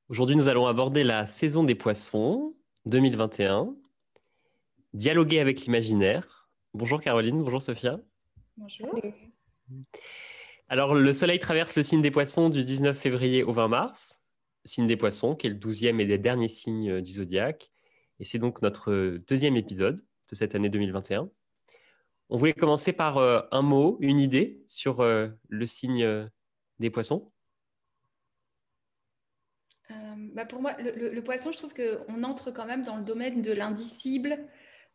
Aujourd'hui, nous allons aborder la saison des poissons 2021, dialoguer avec l'imaginaire. Bonjour Caroline, bonjour Sophia. Bonjour. Alors, le soleil traverse le signe des poissons du 19 février au 20 mars, signe des poissons qui est le 12e et des derniers signes du zodiaque. Et c'est donc notre deuxième épisode de cette année 2021. On voulait commencer par un mot, une idée sur le signe des poissons. Pour moi, le poisson, je trouve qu'on entre quand même dans le domaine de l'indicible,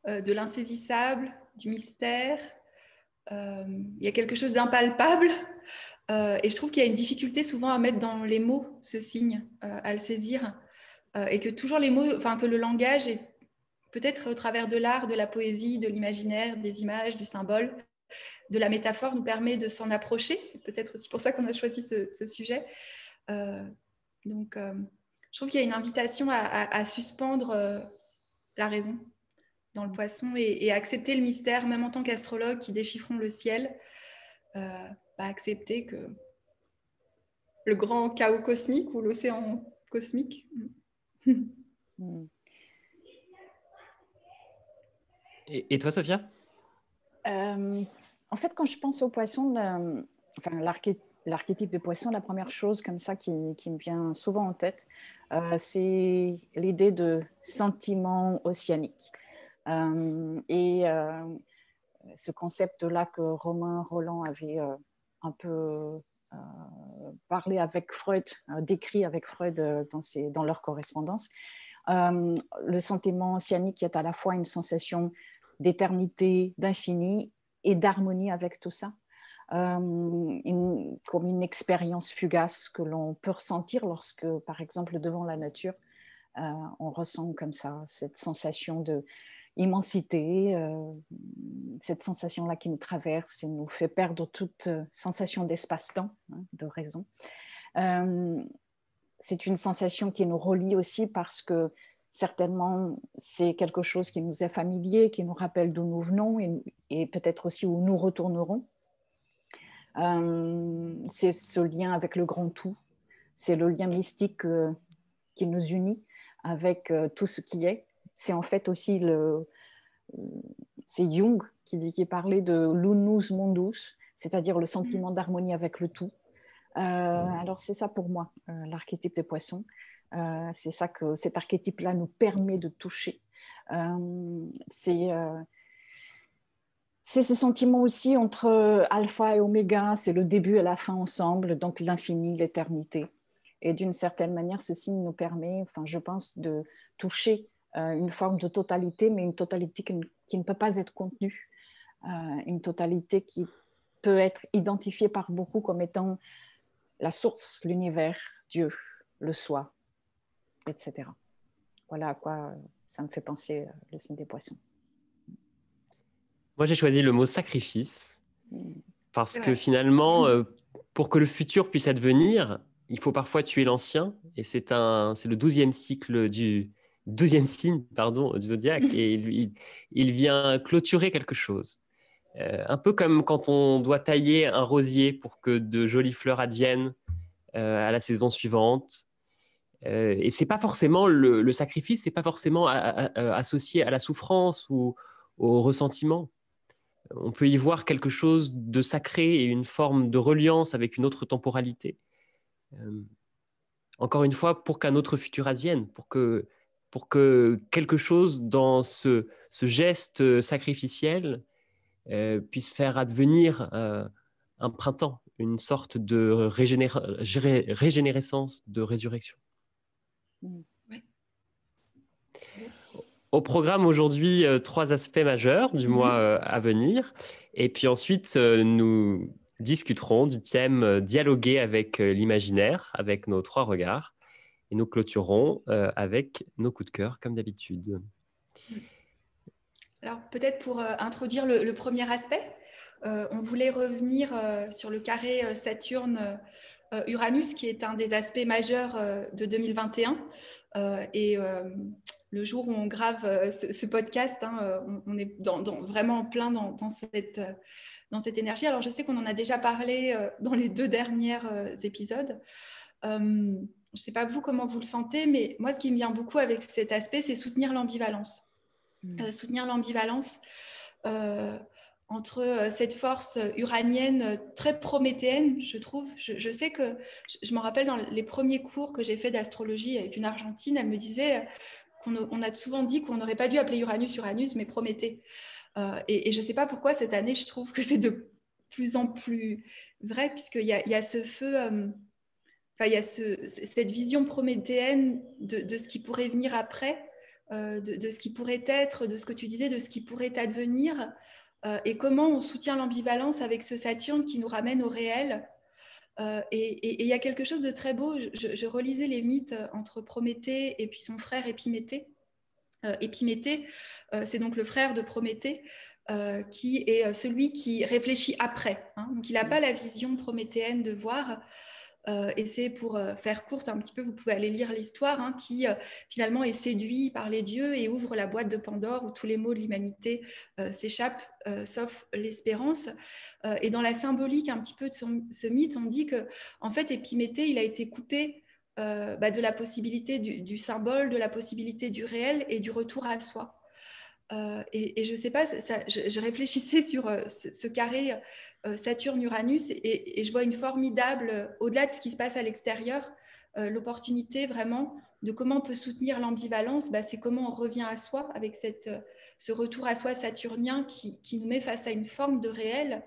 de l'insaisissable, du mystère. Il y a quelque chose d'impalpable. Et je trouve qu'il y a une difficulté souvent à mettre dans les mots ce signe, à le saisir. Et que toujours les mots, enfin que le langage est peut-être au travers de l'art, de la poésie, de l'imaginaire, des images, du symbole, de la métaphore, nous permet de s'en approcher. C'est peut-être aussi pour ça qu'on a choisi ce sujet. Donc, je trouve qu'il y a une invitation à suspendre la raison dans le poisson et accepter le mystère, même en tant qu'astrologue qui déchiffrons le ciel, accepter que le grand chaos cosmique ou l'océan cosmique. Et toi, Sophia? En fait, quand je pense au poisson, l'archétype de poisson, la première chose comme ça qui me vient souvent en tête, c'est l'idée de sentiment océanique. Ce concept-là que Romain Rolland avait un peu parlé avec Freud, décrit avec Freud dans leur correspondance. Le sentiment océanique qui est à la fois une sensation d'éternité, d'infini et d'harmonie avec tout ça. Comme une expérience fugace que l'on peut ressentir lorsque, par exemple, devant la nature, on ressent comme ça cette sensation d'immensité, cette sensation-là qui nous traverse et nous fait perdre toute sensation d'espace-temps, de raison. C'est une sensation qui nous relie aussi parce que certainement, c'est quelque chose qui nous est familier, qui nous rappelle d'où nous venons et peut-être aussi où nous retournerons. C'est ce lien avec le grand tout. C'est le lien mystique qui nous unit avec tout ce qui est. C'est en fait aussi c'est Jung qui parlait de l'unus mundus, c'est-à-dire le sentiment d'harmonie avec le tout. Alors c'est ça pour moi, l'archétype des poissons. C'est ça que cet archétype-là nous permet de toucher. C'est ce sentiment aussi entre alpha et oméga, c'est le début et la fin ensemble, donc l'infini, l'éternité. Et d'une certaine manière, ce signe nous permet, je pense, de toucher une forme de totalité, mais une totalité qui ne peut pas être contenue, une totalité qui peut être identifiée par beaucoup comme étant la source, l'univers, Dieu, le soi, etc. Voilà à quoi ça me fait penser le signe des poissons. Moi, j'ai choisi le mot sacrifice parce que finalement, pour que le futur puisse advenir, il faut parfois tuer l'ancien. Et c'est le 12e cycle du 12e signe du zodiaque. Et il vient clôturer quelque chose. Un peu comme quand on doit tailler un rosier pour que de jolies fleurs adviennent à la saison suivante. Et c'est pas forcément le sacrifice, c'est pas forcément associé à la souffrance ou au ressentiment. On peut y voir quelque chose de sacré et une forme de reliance avec une autre temporalité. Encore une fois, pour qu'un autre futur advienne, pour que quelque chose dans ce geste sacrificiel puisse faire advenir un printemps, une sorte de régénérescence, de résurrection. Au programme aujourd'hui, 3 aspects majeurs du mois à venir. Et puis ensuite, nous discuterons du thème dialoguer avec l'imaginaire, avec nos 3 regards. Et nous clôturerons avec nos coups de cœur, comme d'habitude. Alors, peut-être pour introduire le premier aspect, on voulait revenir sur le carré Saturne-Uranus, qui est un des aspects majeurs de 2021. Le jour où on grave ce podcast, on est vraiment en plein dans cette énergie. Alors, je sais qu'on en a déjà parlé dans les 2 derniers épisodes. je ne sais pas vous comment vous le sentez, mais moi, ce qui me vient beaucoup avec cet aspect, c'est soutenir l'ambivalence. Soutenir l'ambivalence entre cette force uranienne très prométhéenne, je trouve. Je sais que, je me rappelle dans les premiers cours que j'ai fait d'astrologie avec une Argentine, elle me disait qu'on a souvent dit qu'on n'aurait pas dû appeler Uranus, mais Prométhée. Et je ne sais pas pourquoi cette année, je trouve que c'est de plus en plus vrai, puisqu'il y a ce feu, il y a cette vision prométhéenne de ce qui pourrait venir après, de ce qui pourrait être, de ce que tu disais, de ce qui pourrait advenir, et comment on soutient l'ambivalence avec ce Saturne qui nous ramène au réel. Et il y a quelque chose de très beau. Je relisais les mythes entre Prométhée et puis son frère Épiméthée. Épiméthée, c'est donc le frère de Prométhée, qui est celui qui réfléchit après. Hein. Donc, il n'a pas la vision prométhéenne de voir. Et c'est pour faire courte un petit peu, vous pouvez aller lire l'histoire, hein, qui finalement est séduit par les dieux et ouvre la boîte de Pandore où tous les maux de l'humanité s'échappent, sauf l'espérance. Et dans la symbolique un petit peu de ce mythe, on dit que en fait, Épiméthée, il a été coupé de la possibilité du symbole, de la possibilité du réel et du retour à soi. Et je ne sais pas, je réfléchissais sur ce carré Saturne-Uranus et je vois une formidable, au-delà de ce qui se passe à l'extérieur, l'opportunité vraiment de comment on peut soutenir l'ambivalence, c'est comment on revient à soi avec ce retour à soi saturnien qui nous met face à une forme de réel.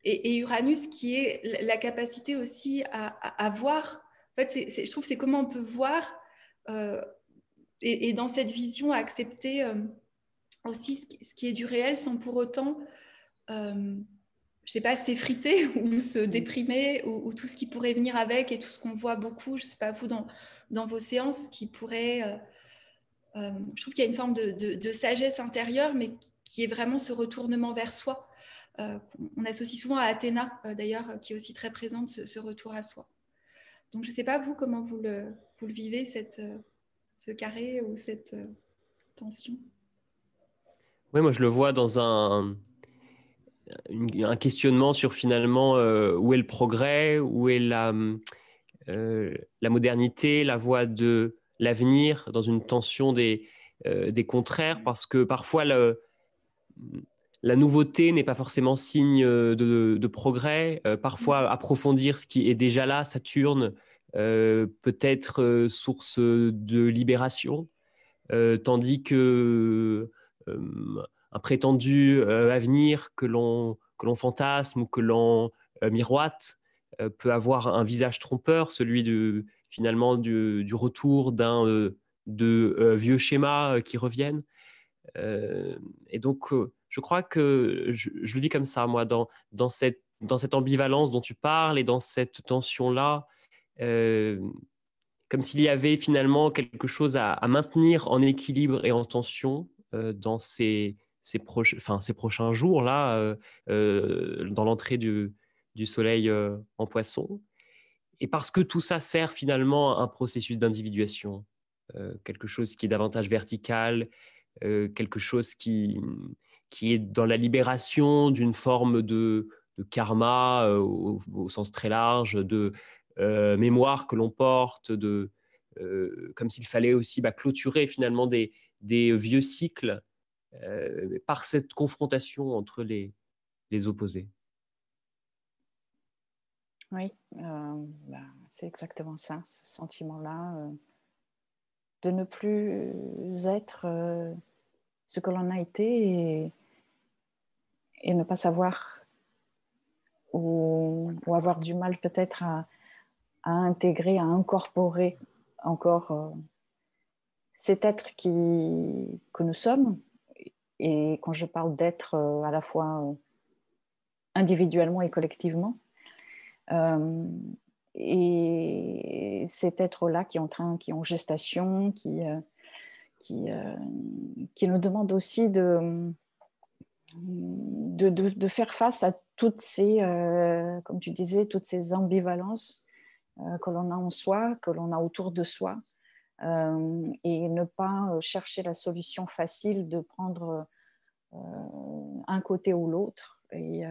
Et Uranus qui est la capacité aussi à voir. En fait, je trouve que c'est comment on peut voir et dans cette vision accepter aussi ce qui est du réel sans pour autant, je sais pas, s'effriter ou se déprimer ou tout ce qui pourrait venir avec et tout ce qu'on voit beaucoup, je sais pas vous dans vos séances qui pourrait, je trouve qu'il y a une forme de sagesse intérieure mais qui est vraiment ce retournement vers soi. On associe souvent à Athéna d'ailleurs qui est aussi très présente ce retour à soi. Donc je sais pas vous comment vous le vivez ce carré ou cette tension. Oui, moi je le vois dans un questionnement sur finalement où est le progrès, où est la modernité, la voie de l'avenir, dans une tension des contraires, parce que parfois la nouveauté n'est pas forcément signe de progrès. Parfois, approfondir ce qui est déjà là, Saturne, peut être source de libération, tandis que un prétendu avenir que l'on fantasme ou que l'on miroite peut avoir un visage trompeur, celui finalement du retour de vieux schémas qui reviennent. Et donc, je crois que je le vis comme ça, moi, dans cette ambivalence dont tu parles et dans cette tension-là, comme s'il y avait finalement quelque chose à maintenir en équilibre et en tension dans ces prochains jours-là, dans l'entrée du soleil en Poisson. Et parce que tout ça sert finalement à un processus d'individuation, quelque chose qui est davantage vertical, quelque chose qui est dans la libération d'une forme de karma au sens très large, de mémoire que l'on porte, comme s'il fallait aussi clôturer finalement des vieux cycles par cette confrontation entre les opposés. Oui, c'est exactement ça, ce sentiment-là, de ne plus être ce que l'on a été et ne pas savoir ou avoir du mal peut-être à intégrer, à incorporer encore cet être que nous sommes. Et quand je parle d'être à la fois individuellement et collectivement, et cet être-là qui est en gestation, qui nous demande aussi de faire face à toutes ces, comme tu disais, toutes ces ambivalences que l'on a en soi, que l'on a autour de soi, et ne pas chercher la solution facile de prendre un côté ou l'autre et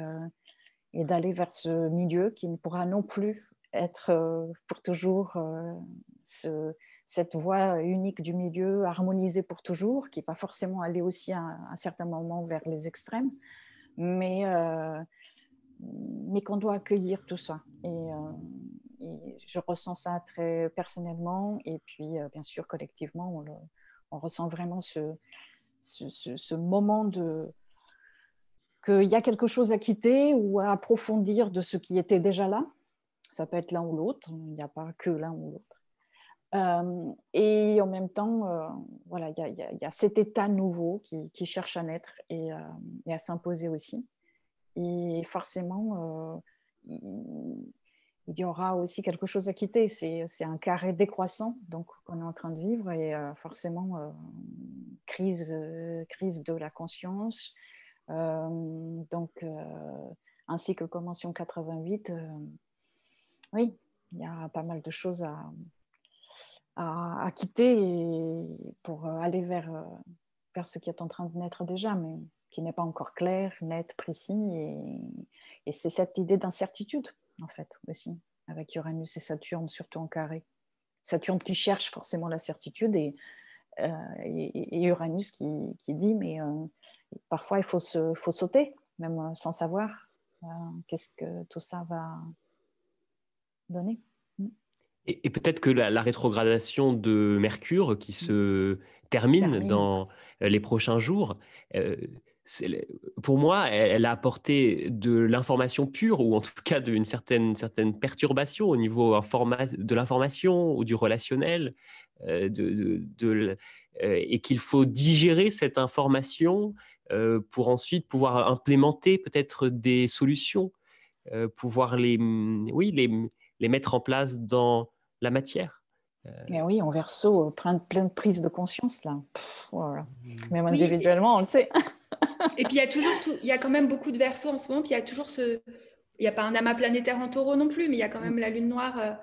d'aller vers ce milieu qui ne pourra non plus être pour toujours cette voie unique du milieu, harmonisée pour toujours, qui va forcément aller aussi à un certain moment vers les extrêmes, mais qu'on doit accueillir tout ça. Et je ressens ça très personnellement, et puis bien sûr collectivement, on ressent vraiment ce moment qu'il y a quelque chose à quitter ou à approfondir de ce qui était déjà là. Ça peut être l'un ou l'autre, il n'y a pas que l'un ou l'autre. Et en même temps, voilà, il y a cet état nouveau qui cherche à naître et à s'imposer aussi. Et forcément, il y aura aussi quelque chose à quitter. C'est un carré décroissant donc, qu'on est en train de vivre, et forcément, crise de la conscience. Donc, ainsi que commençait en 88, oui, il y a pas mal de choses à quitter pour aller vers ce qui est en train de naître déjà, mais qui n'est pas encore clair, net, précis. Et c'est cette idée d'incertitude, en fait, aussi, avec Uranus et Saturne, surtout en carré. Saturne qui cherche forcément la certitude, et Uranus qui dit, mais parfois il faut sauter, même sans savoir qu'est-ce que tout ça va donner. Et peut-être que la rétrogradation de Mercure qui se termine dans les prochains jours, pour moi, elle a apporté de l'information pure, ou en tout cas d'une certaine perturbation au niveau de l'information ou du relationnel, et qu'il faut digérer cette information pour ensuite pouvoir implémenter peut-être des solutions, pouvoir les mettre en place dans la matière. Et oui, en Verseau, plein de prises de conscience là. Voilà. Même individuellement, on le sait. Et puis il y a quand même beaucoup de Verseaux en ce moment. Puis il y a toujours il n'y a pas un amas planétaire en Taureau non plus, mais il y a quand même la Lune noire,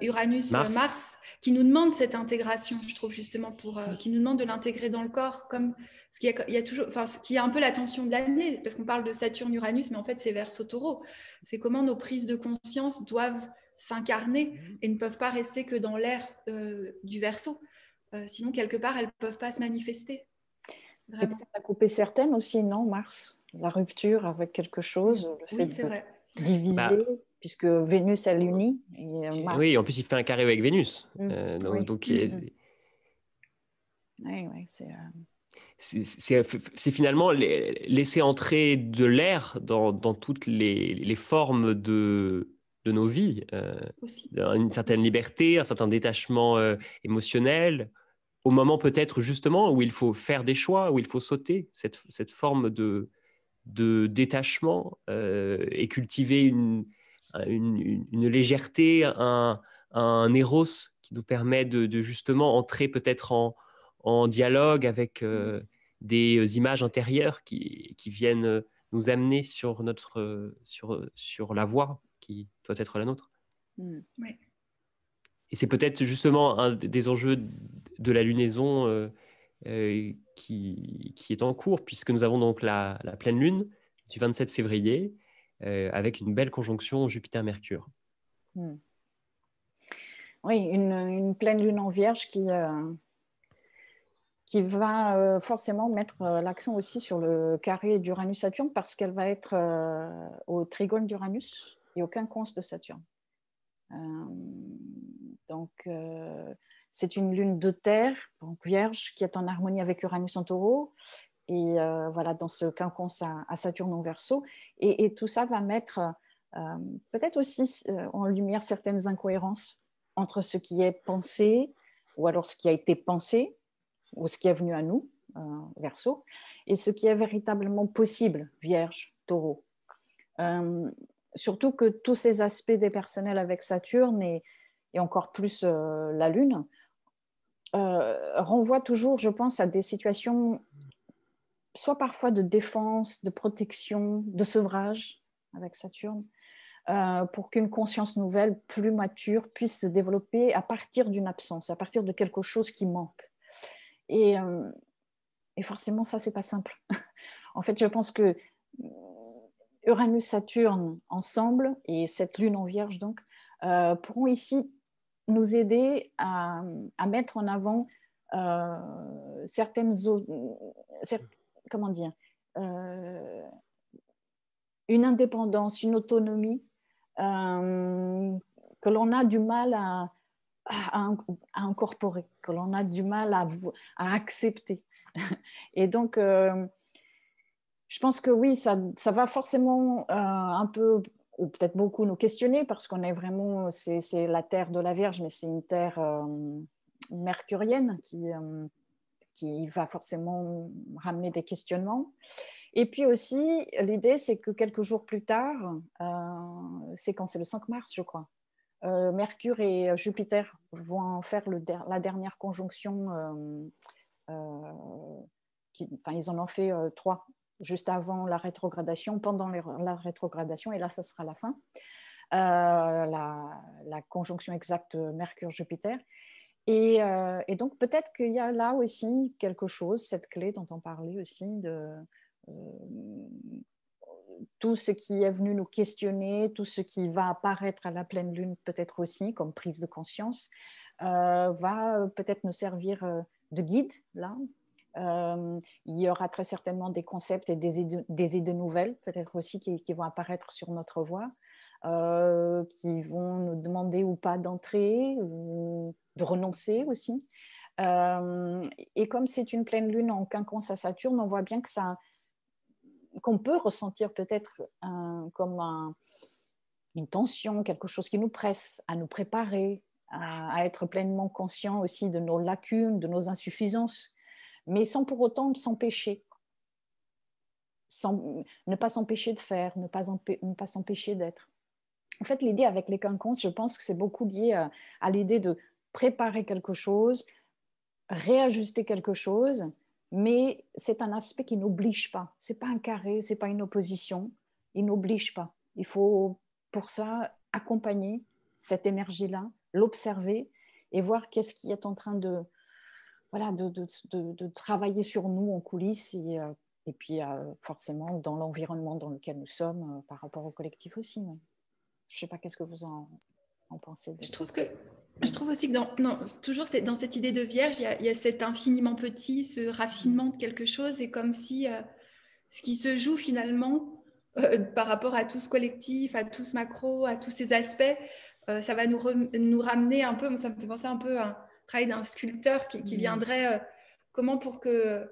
Uranus, Mars, qui nous demande cette intégration, je trouve, justement, qui nous demande de l'intégrer dans le corps, comme ce qu'il y a toujours, enfin, ce qui est un peu la tension de l'année, parce qu'on parle de Saturne, Uranus, mais en fait c'est Verseau, Taureau. C'est comment nos prises de conscience doivent s'incarner et ne peuvent pas rester que dans l'air du Verseau. Sinon, quelque part, elles ne peuvent pas se manifester. Vraiment. Et peut-être à couper certaines aussi, non, Mars? La rupture avec quelque chose, le fait de diviser, puisque Vénus, elle unit. Et Mars... Oui, en plus, il fait un carré avec Vénus. C'est finalement laisser entrer de l'air dans toutes les formes de nos vies. Une certaine liberté, un certain détachement émotionnel, au moment peut-être justement où il faut faire des choix, où il faut sauter cette forme de détachement et cultiver une légèreté, un éros qui nous permet de justement entrer peut-être en dialogue avec des images intérieures qui viennent nous amener sur la voie qui doit être la nôtre. Oui. Et c'est peut-être justement un des enjeux de la lunaison qui est en cours, puisque nous avons donc la pleine lune du 27 février avec une belle conjonction Jupiter-Mercure. Oui, une pleine lune en Vierge qui va forcément mettre l'accent aussi sur le carré d'Uranus-Saturne, parce qu'elle va être au trigone d'Uranus et au quinconce de Saturne. Donc, c'est une lune de terre, donc Vierge, qui est en harmonie avec Uranus en Taureau, et voilà, dans ce quinconce à Saturne en Verseau. Et tout ça va mettre peut-être aussi en lumière certaines incohérences entre ce qui est pensé, ou alors ce qui a été pensé, ou ce qui est venu à nous, Verseau, et ce qui est véritablement possible, Vierge, Taureau. Surtout que tous ces aspects dépersonnels avec Saturne et encore plus la Lune renvoient toujours, je pense, à des situations soit parfois de défense, de protection, de sevrage avec Saturne, pour qu'une conscience nouvelle, plus mature, puisse se développer à partir d'une absence, à partir de quelque chose qui manque. Et forcément, ça, c'est pas simple. En fait, je pense que Uranus-Saturne ensemble, et cette lune en Vierge donc, pourront ici nous aider à mettre en avant comment dire, une indépendance, une autonomie que l'on a du mal à incorporer, que l'on a du mal à accepter. Et donc, je pense que oui, ça va forcément un peu, ou peut-être beaucoup, nous questionner, parce qu'on est vraiment, c'est la terre de la Vierge, mais c'est une terre mercurienne qui va forcément ramener des questionnements. Et puis aussi, l'idée, c'est que quelques jours plus tard, c'est quand c'est le 5 mars, je crois, Mercure et Jupiter vont faire la dernière conjonction. Ils en ont fait 3, juste avant la rétrogradation, pendant la rétrogradation, et là, ça sera la fin. La conjonction exacte Mercure-Jupiter. Et donc, peut-être qu'il y a là aussi quelque chose, cette clé dont on parlait aussi, de tout ce qui est venu nous questionner, tout ce qui va apparaître à la pleine lune peut-être aussi, comme prise de conscience, va peut-être nous servir de guide, là. Il y aura très certainement des concepts et des idées nouvelles, peut-être aussi, qui vont apparaître sur notre voie, qui vont nous demander ou pas d'entrer, ou de renoncer aussi. Et comme c'est une pleine lune en quinconce à Saturne, on voit bien que qu'on peut ressentir peut-être comme une tension, quelque chose qui nous presse à nous préparer, à être pleinement conscient aussi de nos lacunes, de nos insuffisances, mais sans pour autant s'empêcher. Ne pas s'empêcher de faire, ne pas s'empêcher d'être. En fait, l'idée avec les quinconces, je pense que c'est beaucoup lié à l'idée de préparer quelque chose, réajuster quelque chose, mais c'est un aspect qui n'oblige pas. Ce n'est pas un carré, ce n'est pas une opposition. Il n'oblige pas. Il faut, pour ça, accompagner cette énergie-là, l'observer et voir qu'est-ce qui est en train de travailler sur nous en coulisses et puis forcément dans l'environnement dans lequel nous sommes par rapport au collectif aussi. Ouais. Je ne sais pas, qu'est-ce que vous en pensez? Je trouve aussi que toujours dans cette idée de Vierge, il y a cet infiniment petit, ce raffinement de quelque chose, et comme si ce qui se joue finalement par rapport à tout ce collectif, à tout ce macro, à tous ces aspects, ça va nous ramener un peu, ça me fait penser un peu à un travail d'un sculpteur qui viendrait, comment pour que...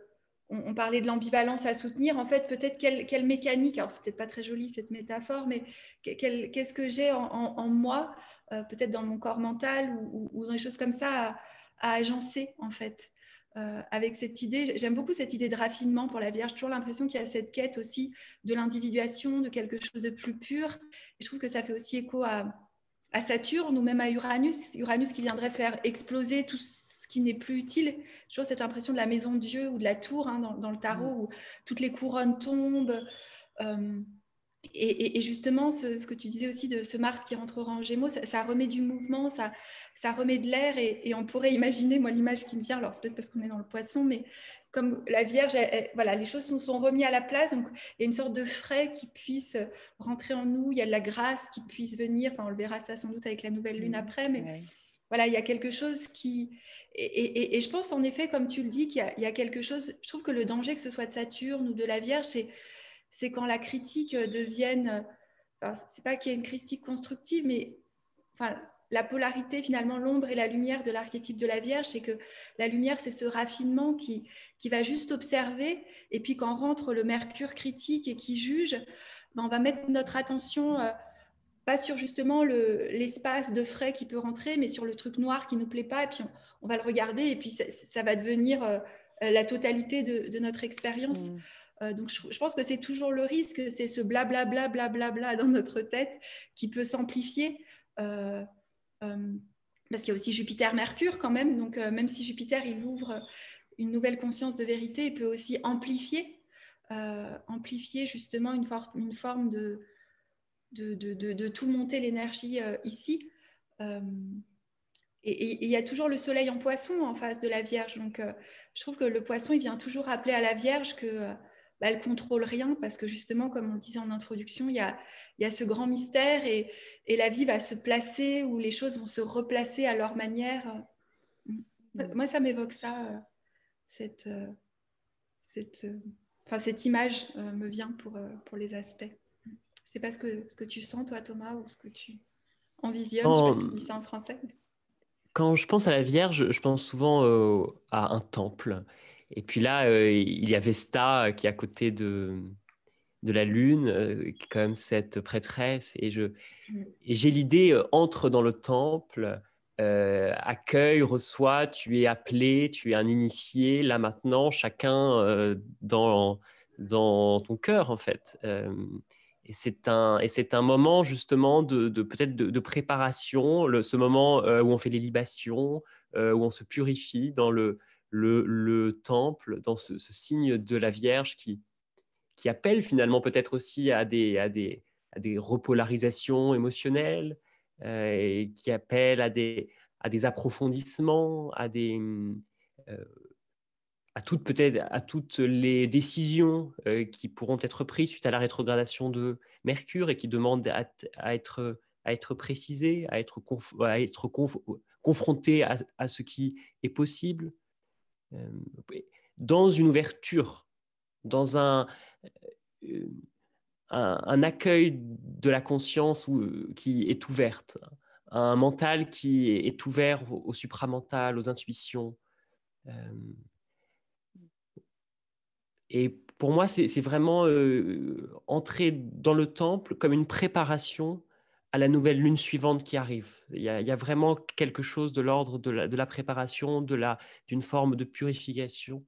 On parlait de l'ambivalence à soutenir, en fait, peut-être quelle mécanique, alors c'est peut-être pas très joli cette métaphore, mais qu'est-ce que j'ai en moi, peut-être dans mon corps mental ou dans des choses comme ça à agencer, en fait. Avec cette idée, j'aime beaucoup cette idée de raffinement pour la Vierge. J'ai toujours l'impression qu'il y a cette quête aussi de l'individuation, de quelque chose de plus pur. Et je trouve que ça fait aussi écho à Saturne ou même à Uranus. Uranus qui viendrait faire exploser tout ce qui n'est plus utile. J'ai toujours cette impression de la maison de Dieu ou de la tour dans le tarot où toutes les couronnes tombent. Et justement, ce que tu disais aussi de ce Mars qui rentrera en Gémeaux, ça remet du mouvement, ça remet de l'air, et on pourrait imaginer, moi l'image qui me vient, alors c'est peut-être parce qu'on est dans le Poisson, mais comme la Vierge, voilà, les choses sont remises à la place, donc il y a une sorte de frais qui puisse rentrer en nous, il y a de la grâce qui puisse venir, enfin on le verra ça sans doute avec la nouvelle lune après, mais voilà, il y a quelque chose qui... Et je pense en effet, comme tu le dis, qu'il y a quelque chose, je trouve que le danger, que ce soit de Saturne ou de la Vierge, c'est quand la critique devienne, c'est pas qu'il y ait une critique constructive, mais enfin, la polarité finalement, l'ombre et la lumière de l'archétype de la Vierge, c'est que la lumière, c'est ce raffinement qui va juste observer, et puis quand rentre le Mercure critique et qui juge, on va mettre notre attention pas sur justement l'espace de frais qui peut rentrer, mais sur le truc noir qui nous plaît pas, et puis on va le regarder, et puis ça va devenir la totalité de notre expérience. Donc je pense que c'est toujours le risque, c'est ce blablabla blablabla dans notre tête qui peut s'amplifier, parce qu'il y a aussi Jupiter-Mercure quand même, donc même si Jupiter il ouvre une nouvelle conscience de vérité, il peut aussi amplifier justement une forme de tout monter l'énergie ici. Et il y a toujours le soleil en Poisson en face de la Vierge, donc je trouve que le Poisson il vient toujours rappeler à la Vierge que elle ne contrôle rien parce que justement, comme on le disait en introduction, il y a ce grand mystère et la vie va se placer ou les choses vont se replacer à leur manière. Moi, ça m'évoque ça, cette image me vient pour les aspects. Je ne sais pas ce que tu sens, toi, Thomas, ou ce que tu envisionnes. Je ne sais pas si on dit ça en français. Quand je pense à la Vierge, je pense souvent à un temple. Et puis là, il y a Vesta qui est à côté de la Lune, qui est quand même cette prêtresse. Et j'ai l'idée, entre dans le temple, accueille, reçoit, tu es appelé, tu es un initié, là maintenant, chacun dans ton cœur, en fait. Et c'est un moment justement peut-être de préparation, ce moment où on fait les libations, où on se purifie dans le temple, dans ce signe de la Vierge qui appelle finalement peut-être aussi à des repolarisations émotionnelles, et qui appelle à des approfondissements, euh, à toutes les décisions qui pourront être prises suite à la rétrogradation de Mercure et qui demandent à être précisées, à être confrontées à ce qui est possible, dans une ouverture, dans un accueil de la conscience qui est ouverte, un mental qui est ouvert au supramental, aux intuitions. Et pour moi, c'est vraiment entrer dans le temple comme une préparation à la nouvelle lune suivante qui arrive. Il y a vraiment quelque chose de l'ordre de la préparation, d'une forme de purification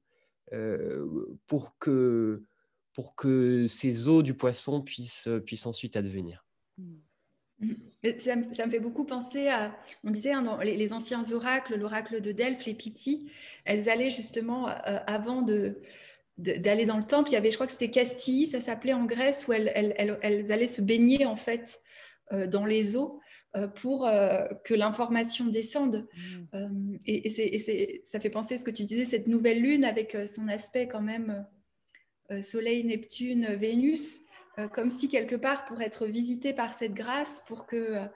pour que ces eaux du poisson puissent ensuite advenir. Ça me fait beaucoup penser à, on disait, dans les anciens oracles, l'oracle de Delphes, les Pythie, elles allaient justement, avant d'aller dans le temple, il y avait, je crois que c'était Castille, ça s'appelait en Grèce, où elles allaient se baigner en fait dans les eaux pour que l'information descende. Ça fait penser à ce que tu disais, cette nouvelle lune avec son aspect quand même Soleil, Neptune, Vénus, comme si quelque part pour être visité par cette grâce, pour que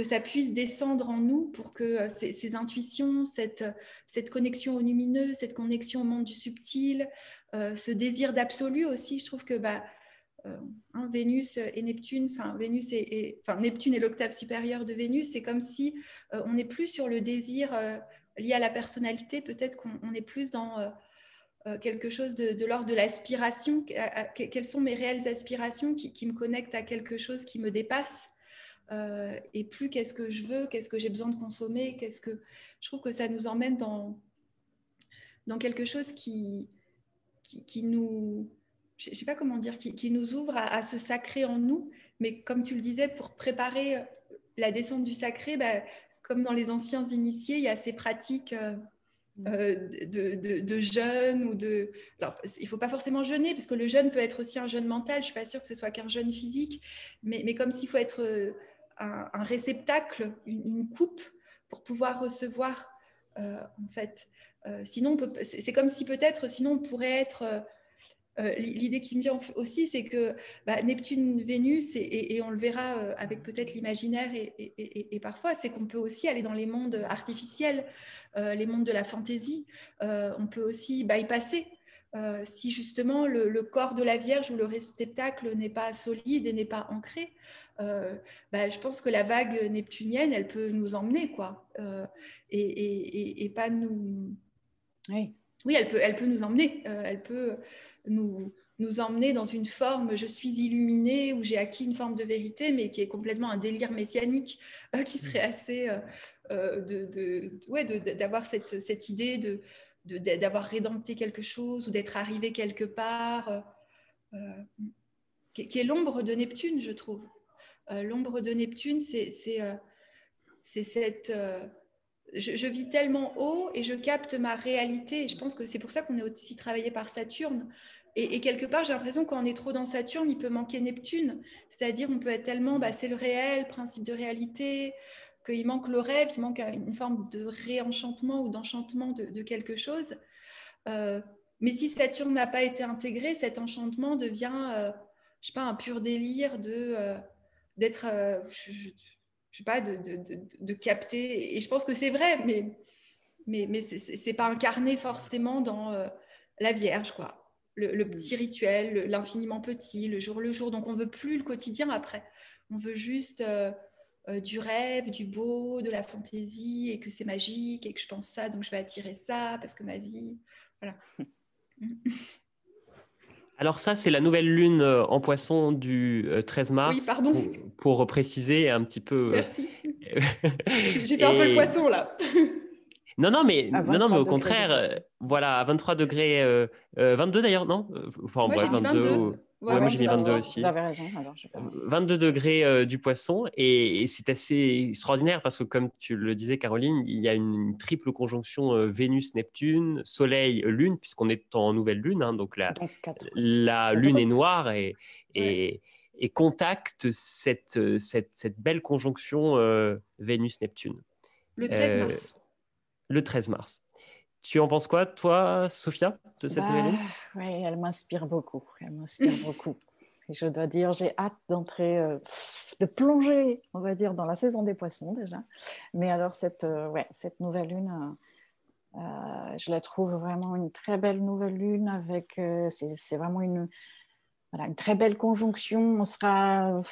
ça puisse descendre en nous, pour que ces intuitions, cette connexion au lumineux, cette connexion au monde du subtil, ce désir d'absolu aussi, je trouve que Vénus et Neptune, Neptune est l'octave supérieure de Vénus, c'est comme si on n'est plus sur le désir lié à la personnalité, peut-être qu'on est plus dans quelque chose de l'ordre de l'aspiration. Quelles sont mes réelles aspirations qui me connectent à quelque chose qui me dépasse, et plus qu'est-ce que je veux, qu'est-ce que j'ai besoin de consommer, je trouve que ça nous emmène dans quelque chose qui nous, je ne sais pas comment dire, qui nous ouvre à ce sacré en nous, mais comme tu le disais, pour préparer la descente du sacré, comme dans les anciens initiés, il y a ces pratiques de jeûne ou de... Alors, il ne faut pas forcément jeûner, parce que le jeûne peut être aussi un jeûne mental. Je ne suis pas sûre que ce soit qu'un jeûne physique, mais comme s'il faut être un réceptacle, une coupe, pour pouvoir recevoir, en fait. Sinon, c'est comme si peut-être, sinon on pourrait être... l'idée qui me vient aussi, c'est que Neptune, Vénus, et on le verra avec peut-être l'imaginaire et parfois, c'est qu'on peut aussi aller dans les mondes artificiels, les mondes de la fantaisie. On peut aussi bypasser. Si justement le corps de la Vierge ou le réceptacle n'est pas solide et n'est pas ancré, je pense que la vague neptunienne, elle peut nous emmener, quoi, et pas nous... Oui, elle peut nous emmener. Elle peut nous emmener dans une forme, je suis illuminée, où j'ai acquis une forme de vérité, mais qui est complètement un délire messianique, qui serait assez d'avoir cette idée d'avoir rédempté quelque chose ou d'être arrivé quelque part, qui est l'ombre de Neptune, je trouve. L'ombre de Neptune, c'est cette... je vis tellement haut et je capte ma réalité. Et je pense que c'est pour ça qu'on est aussi travaillé par Saturne. Et quelque part, j'ai l'impression que quand on est trop dans Saturne, il peut manquer Neptune. C'est-à-dire, on peut être tellement, c'est le réel, principe de réalité, qu'il manque le rêve, il manque une forme de réenchantement ou d'enchantement de quelque chose. Mais si Saturne n'a pas été intégré, cet enchantement devient, je sais pas, un pur délire d'être, je sais pas, de capter. Et je pense que c'est vrai, mais c'est pas incarné forcément dans la Vierge, quoi. Le petit rituel, l'infiniment petit, le jour. Donc, on veut plus le quotidien après. On veut juste du rêve, du beau, de la fantaisie, et que c'est magique, et que je pense ça, donc je vais attirer ça, parce que ma vie... Voilà. Alors ça, c'est la nouvelle lune en Poisson du 13 Oui, mars, pardon. pour préciser un petit peu. Merci. J'ai fait un peu le poisson, là. Non, mais au degrés contraire, voilà, à 23 degrés, 22 d'ailleurs, non? Enfin, Moi, ouais, j'ai mis 22. Ouais, moi, j'ai mis 22 22. aussi. Vous avez raison, alors je sais pas. 22 degrés du Poisson, et c'est assez extraordinaire parce que, comme tu le disais, Caroline, il y a une triple conjonction Vénus-Neptune, Soleil-Lune, puisqu'on est en nouvelle lune, hein, donc la Lune est noire et contacte cette belle conjonction Vénus-Neptune. Le 13 mars. Le 13 mars. Tu en penses quoi, toi, Sophia, de cette nouvelle lune? Oui, elle m'inspire beaucoup. Elle m'inspire beaucoup. Et je dois dire, j'ai hâte d'entrer, de plonger, on va dire, dans la saison des poissons déjà. Mais alors, cette nouvelle lune, je la trouve vraiment une très belle nouvelle lune avec, c'est vraiment une très belle conjonction. On sera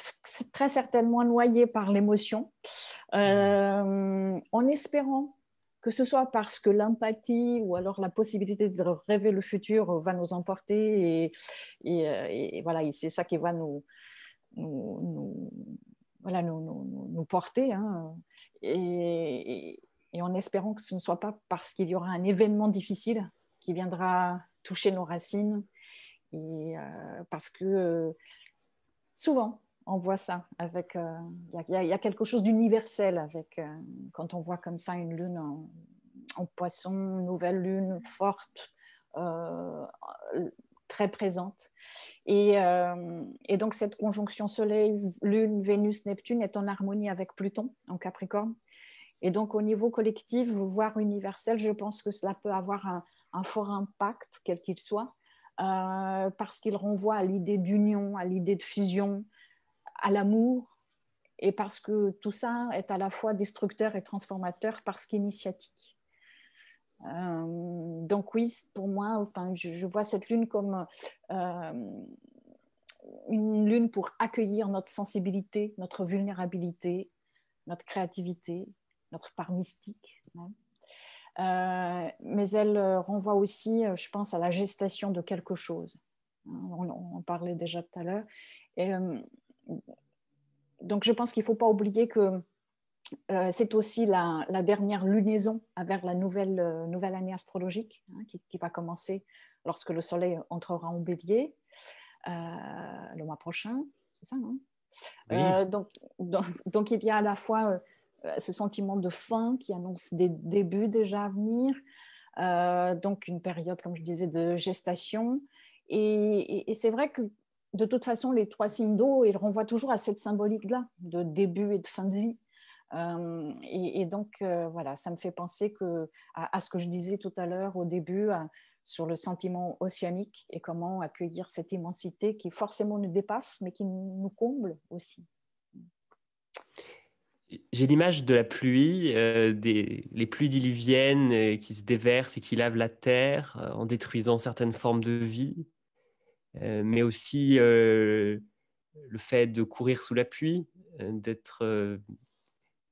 très certainement noyé par l'émotion, en espérant que ce soit parce que l'empathie ou alors la possibilité de rêver le futur va nous emporter et voilà, et c'est ça qui va nous porter, hein, et en espérant que ce ne soit pas parce qu'il y aura un événement difficile qui viendra toucher nos racines, et parce que souvent on voit ça avec, il y a quelque chose d'universel avec, quand on voit comme ça une lune en Poisson, nouvelle lune forte, très présente. Et donc cette conjonction Soleil, Lune, Vénus, Neptune est en harmonie avec Pluton en Capricorne. Et donc au niveau collectif, voire universel, je pense que cela peut avoir un fort impact, quel qu'il soit, parce qu'il renvoie à l'idée d'union, à l'idée de fusion, à l'amour, et parce que tout ça est à la fois destructeur et transformateur parce qu'initiatique. Donc oui, pour moi, enfin, je vois cette lune comme une lune pour accueillir notre sensibilité, notre vulnérabilité, notre créativité, notre part mystique. Mais elle renvoie aussi, je pense, à la gestation de quelque chose. On en parlait déjà tout à l'heure. Et, donc je pense qu'il ne faut pas oublier que c'est aussi la dernière lunaison vers la nouvelle année astrologique, hein, qui va commencer lorsque le soleil entrera en bélier le mois prochain, c'est ça, non? Oui. Donc il y a à la fois ce sentiment de fin qui annonce des débuts déjà à venir, donc une période, comme je disais, de gestation, et c'est vrai que de toute façon les 3 signes d'eau, ils renvoient toujours à cette symbolique-là de début et de fin de vie. Et donc, voilà, ça me fait penser à ce que je disais tout à l'heure au début, sur le sentiment océanique et comment accueillir cette immensité qui forcément nous dépasse, mais qui nous comble aussi. J'ai l'image de la pluie, les pluies diluviennes qui se déversent et qui lavent la terre en détruisant certaines formes de vie, mais aussi le fait de courir sous la pluie, d'être...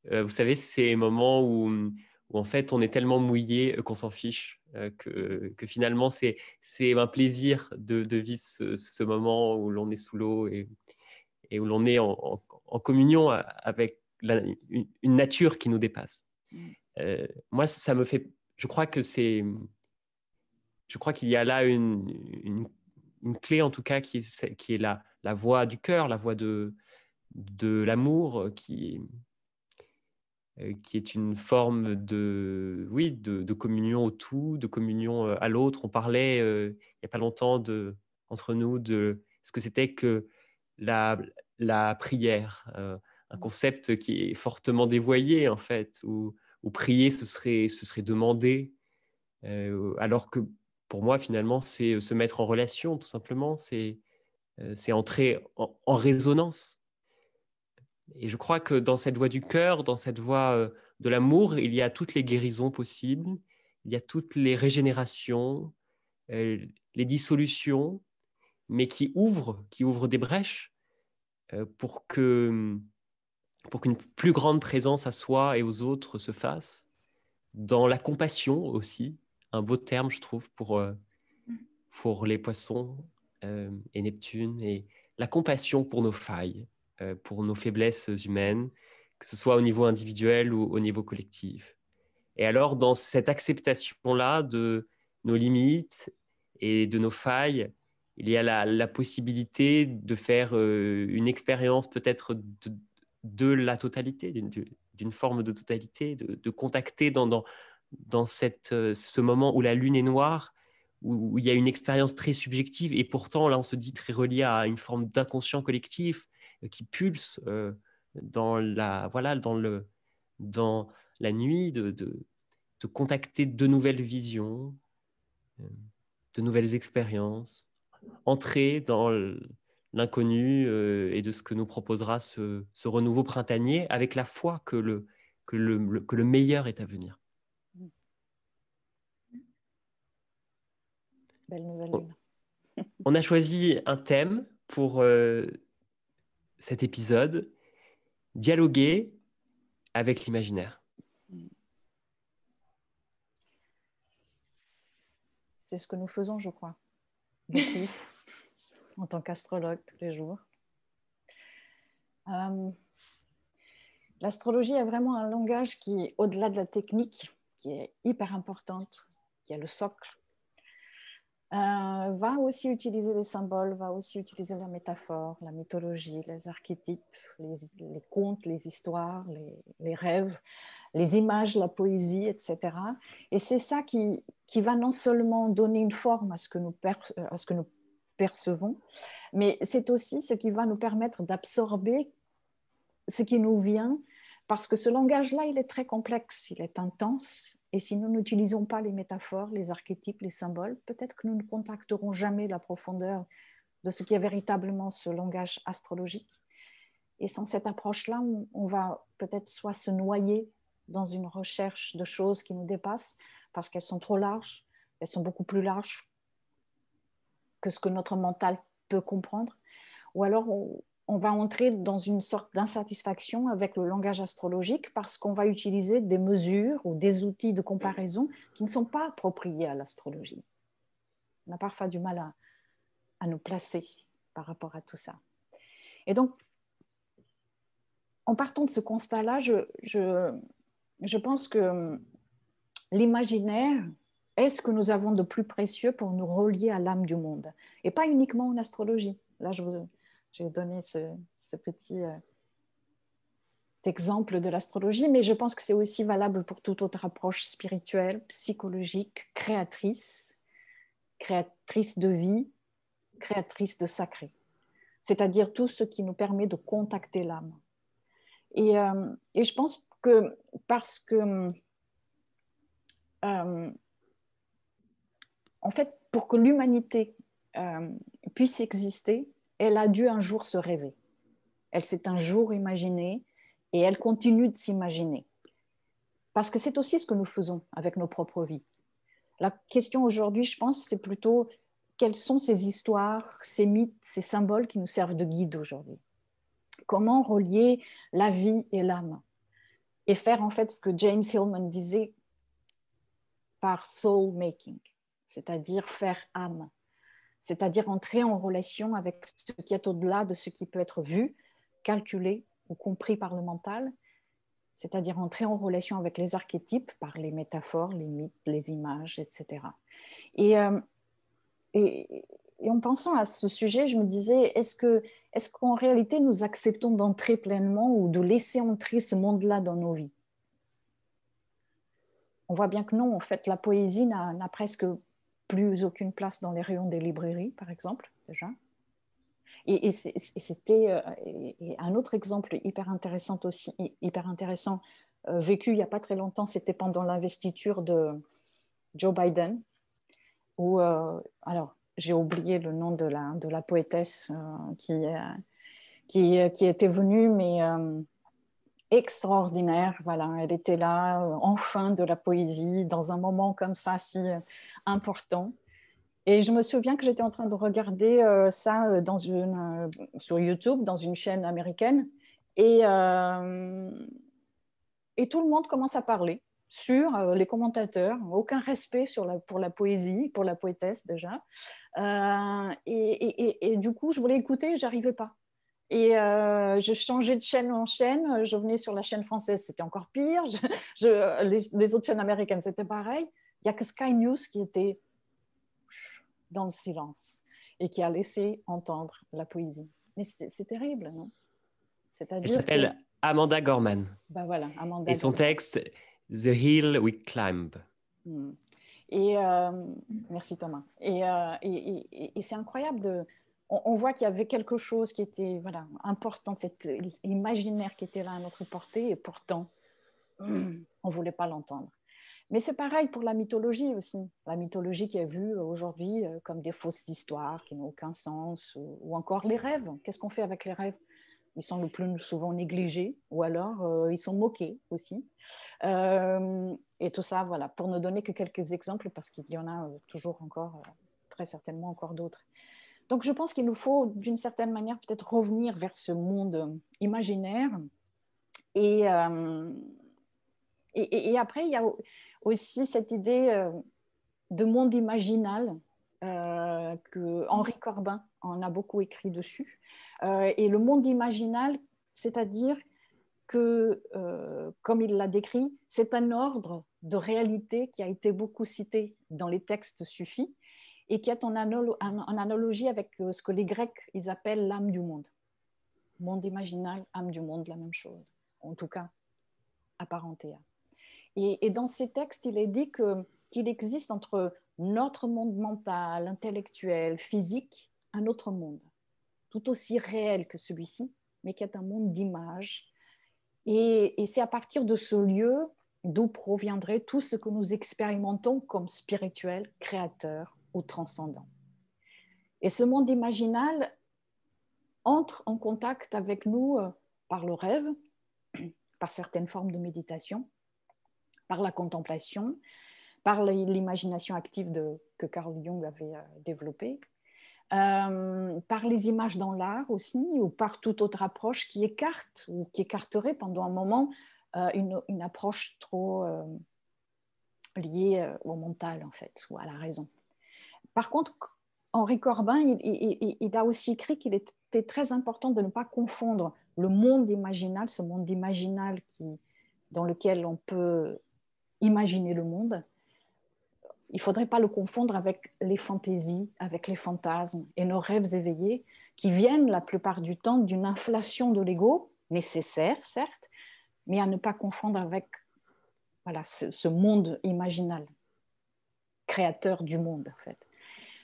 vous savez, ces moments où en fait on est tellement mouillé qu'on s'en fiche, que finalement c'est un plaisir de vivre ce moment où l'on est sous l'eau et où l'on est en communion avec une nature qui nous dépasse. Moi, ça me fait... Je crois qu'il y a là une clé, en tout cas, qui est la voix du cœur, la voix de l'amour, qui est une forme de communion au tout, de communion à l'autre. On parlait il n'y a pas longtemps entre nous de ce que c'était que la prière, un concept qui est fortement dévoyé en fait, où prier ce serait demander, alors que pour moi, finalement, c'est se mettre en relation, tout simplement. C'est entrer en résonance. Et je crois que dans cette voie du cœur, dans cette voie de l'amour, il y a toutes les guérisons possibles, il y a toutes les régénérations, les dissolutions, mais qui ouvrent des brèches pour qu'une plus grande présence à soi et aux autres se fasse. Dans la compassion aussi, un beau terme, je trouve, pour les poissons et Neptune, et la compassion pour nos failles, pour nos faiblesses humaines, que ce soit au niveau individuel ou au niveau collectif. Et alors, dans cette acceptation-là de nos limites et de nos failles, il y a la possibilité de faire une expérience peut-être de la totalité, d'une forme de totalité, de contacter dans ce moment où la lune est noire, où il y a une expérience très subjective, et pourtant, là, on se dit très relié à une forme d'inconscient collectif qui pulse voilà, dans la nuit, de contacter de nouvelles visions, de nouvelles expériences, entrer dans l'inconnu et de ce que nous proposera ce renouveau printanier, avec la foi que le meilleur est à venir. Belle nouvelle lune. On a choisi un thème pour cet épisode, dialoguer avec l'imaginaire. C'est ce que nous faisons, je crois, beaucoup, en tant qu'astrologue tous les jours. L'astrologie est vraiment un langage qui, au-delà de la technique, qui est hyper importante, qui est le socle, va aussi utiliser les symboles, va aussi utiliser la métaphore, la mythologie, les archétypes, les contes, les histoires, les rêves, les images, la poésie, etc. Et c'est ça qui va non seulement donner une forme à ce que nous percevons, mais c'est aussi ce qui va nous permettre d'absorber ce qui nous vient, parce que ce langage-là, il est très complexe, il est intense, et si nous n'utilisons pas les métaphores, les archétypes, les symboles, peut-être que nous ne contacterons jamais la profondeur de ce qui est véritablement ce langage astrologique. Et sans cette approche-là, on va peut-être soit se noyer dans une recherche de choses qui nous dépassent, parce qu'elles sont trop larges, elles sont beaucoup plus larges que ce que notre mental peut comprendre, ou alors on va entrer dans une sorte d'insatisfaction avec le langage astrologique parce qu'on va utiliser des mesures ou des outils de comparaison qui ne sont pas appropriés à l'astrologie. On a parfois du mal à nous placer par rapport à tout ça. Et donc, en partant de ce constat-là, je pense que l'imaginaire est ce que nous avons de plus précieux pour nous relier à l'âme du monde, et pas uniquement en astrologie. Là, j'ai donné ce petit exemple de l'astrologie, mais je pense que c'est aussi valable pour toute autre approche spirituelle, psychologique, créatrice de vie, créatrice de sacré. C'est-à-dire tout ce qui nous permet de contacter l'âme. Et je pense que parce que, en fait, pour que l'humanité puisse exister, elle a dû un jour se rêver. Elle s'est un jour imaginée et elle continue de s'imaginer. Parce que c'est aussi ce que nous faisons avec nos propres vies. La question aujourd'hui, je pense, c'est plutôt quelles sont ces histoires, ces mythes, ces symboles qui nous servent de guide aujourd'hui. Comment relier la vie et l'âme et faire en fait ce que James Hillman disait par soul making, c'est-à-dire faire âme, c'est-à-dire entrer en relation avec ce qui est au-delà de ce qui peut être vu, calculé ou compris par le mental, c'est-à-dire entrer en relation avec les archétypes par les métaphores, les mythes, les images, etc. Et en pensant à ce sujet, je me disais, est-ce qu'en réalité nous acceptons d'entrer pleinement ou de laisser entrer ce monde-là dans nos vies? On voit bien que non, en fait, la poésie n'a presque plus aucune place dans les rayons des librairies, par exemple, déjà. Et c'était un autre exemple hyper intéressant aussi, vécu il n'y a pas très longtemps, c'était pendant l'investiture de Joe Biden. où, alors, j'ai oublié le nom de la poétesse qui était venue, mais extraordinaire. Voilà, elle était là, enfin de la poésie, dans un moment comme ça, si important. Et je me souviens que j'étais en train de regarder ça sur YouTube, dans une chaîne américaine, et tout le monde commence à parler sur les commentateurs, aucun respect pour la poésie, pour la poétesse déjà. Et du coup, je voulais écouter, je n'arrivais pas. Et je changeais de chaîne en chaîne, je venais sur la chaîne française, c'était encore pire, les autres chaînes américaines, c'était pareil. Il n'y a que Sky News qui était dans le silence et qui a laissé entendre la poésie. Mais c'est terrible, non? Elle s'appelle Amanda Gorman. Ben voilà, Amanda et son Gorman. texte, The Hill We Climb. Et merci Thomas. Et c'est incroyable on voit qu'il y avait quelque chose qui était important, cet imaginaire qui était là à notre portée, et pourtant, on ne voulait pas l'entendre. Mais c'est pareil pour la mythologie aussi. La mythologie qui est vue aujourd'hui comme des fausses histoires qui n'ont aucun sens, ou encore les rêves. Qu'est-ce qu'on fait avec les rêves? Ils sont le plus souvent négligés, ou alors ils sont moqués aussi. Et tout ça, voilà, pour ne donner que quelques exemples, parce qu'il y en a toujours encore, très certainement encore d'autres. Donc je pense qu'il nous faut, d'une certaine manière, peut-être revenir vers ce monde imaginaire. Et après, il y a aussi cette idée de monde imaginal que Henri Corbin en a beaucoup écrit dessus. Et le monde imaginal, c'est-à-dire que, comme il l'a décrit, c'est un ordre de réalité qui a été beaucoup cité dans les textes sufis et qui est en analogie avec ce que les Grecs ils appellent l'âme du monde. Monde imaginal, âme du monde, la même chose. En tout cas, apparenté à. Et dans ces textes, il est dit qu'il existe entre notre monde mental, intellectuel, physique, un autre monde, tout aussi réel que celui-ci, mais qui est un monde d'images. Et c'est à partir de ce lieu d'où proviendrait tout ce que nous expérimentons comme spirituel, créateur ou transcendant. Et ce monde imaginal entre en contact avec nous par le rêve, par certaines formes de méditation, par la contemplation, par l'imagination active que Carl Jung avait développée, par les images dans l'art aussi, ou par toute autre approche qui écarte ou qui écarterait pendant un moment une approche trop liée au mental, en fait, ou à la raison. Par contre, Henri Corbin, il a aussi écrit qu'il était très important de ne pas confondre le monde imaginal, ce monde imaginal dans lequel on peut imaginer le monde. Il ne faudrait pas le confondre avec les fantaisies, avec les fantasmes et nos rêves éveillés qui viennent la plupart du temps d'une inflation de l'ego, nécessaire certes, mais à ne pas confondre avec ce monde imaginal, créateur du monde en fait.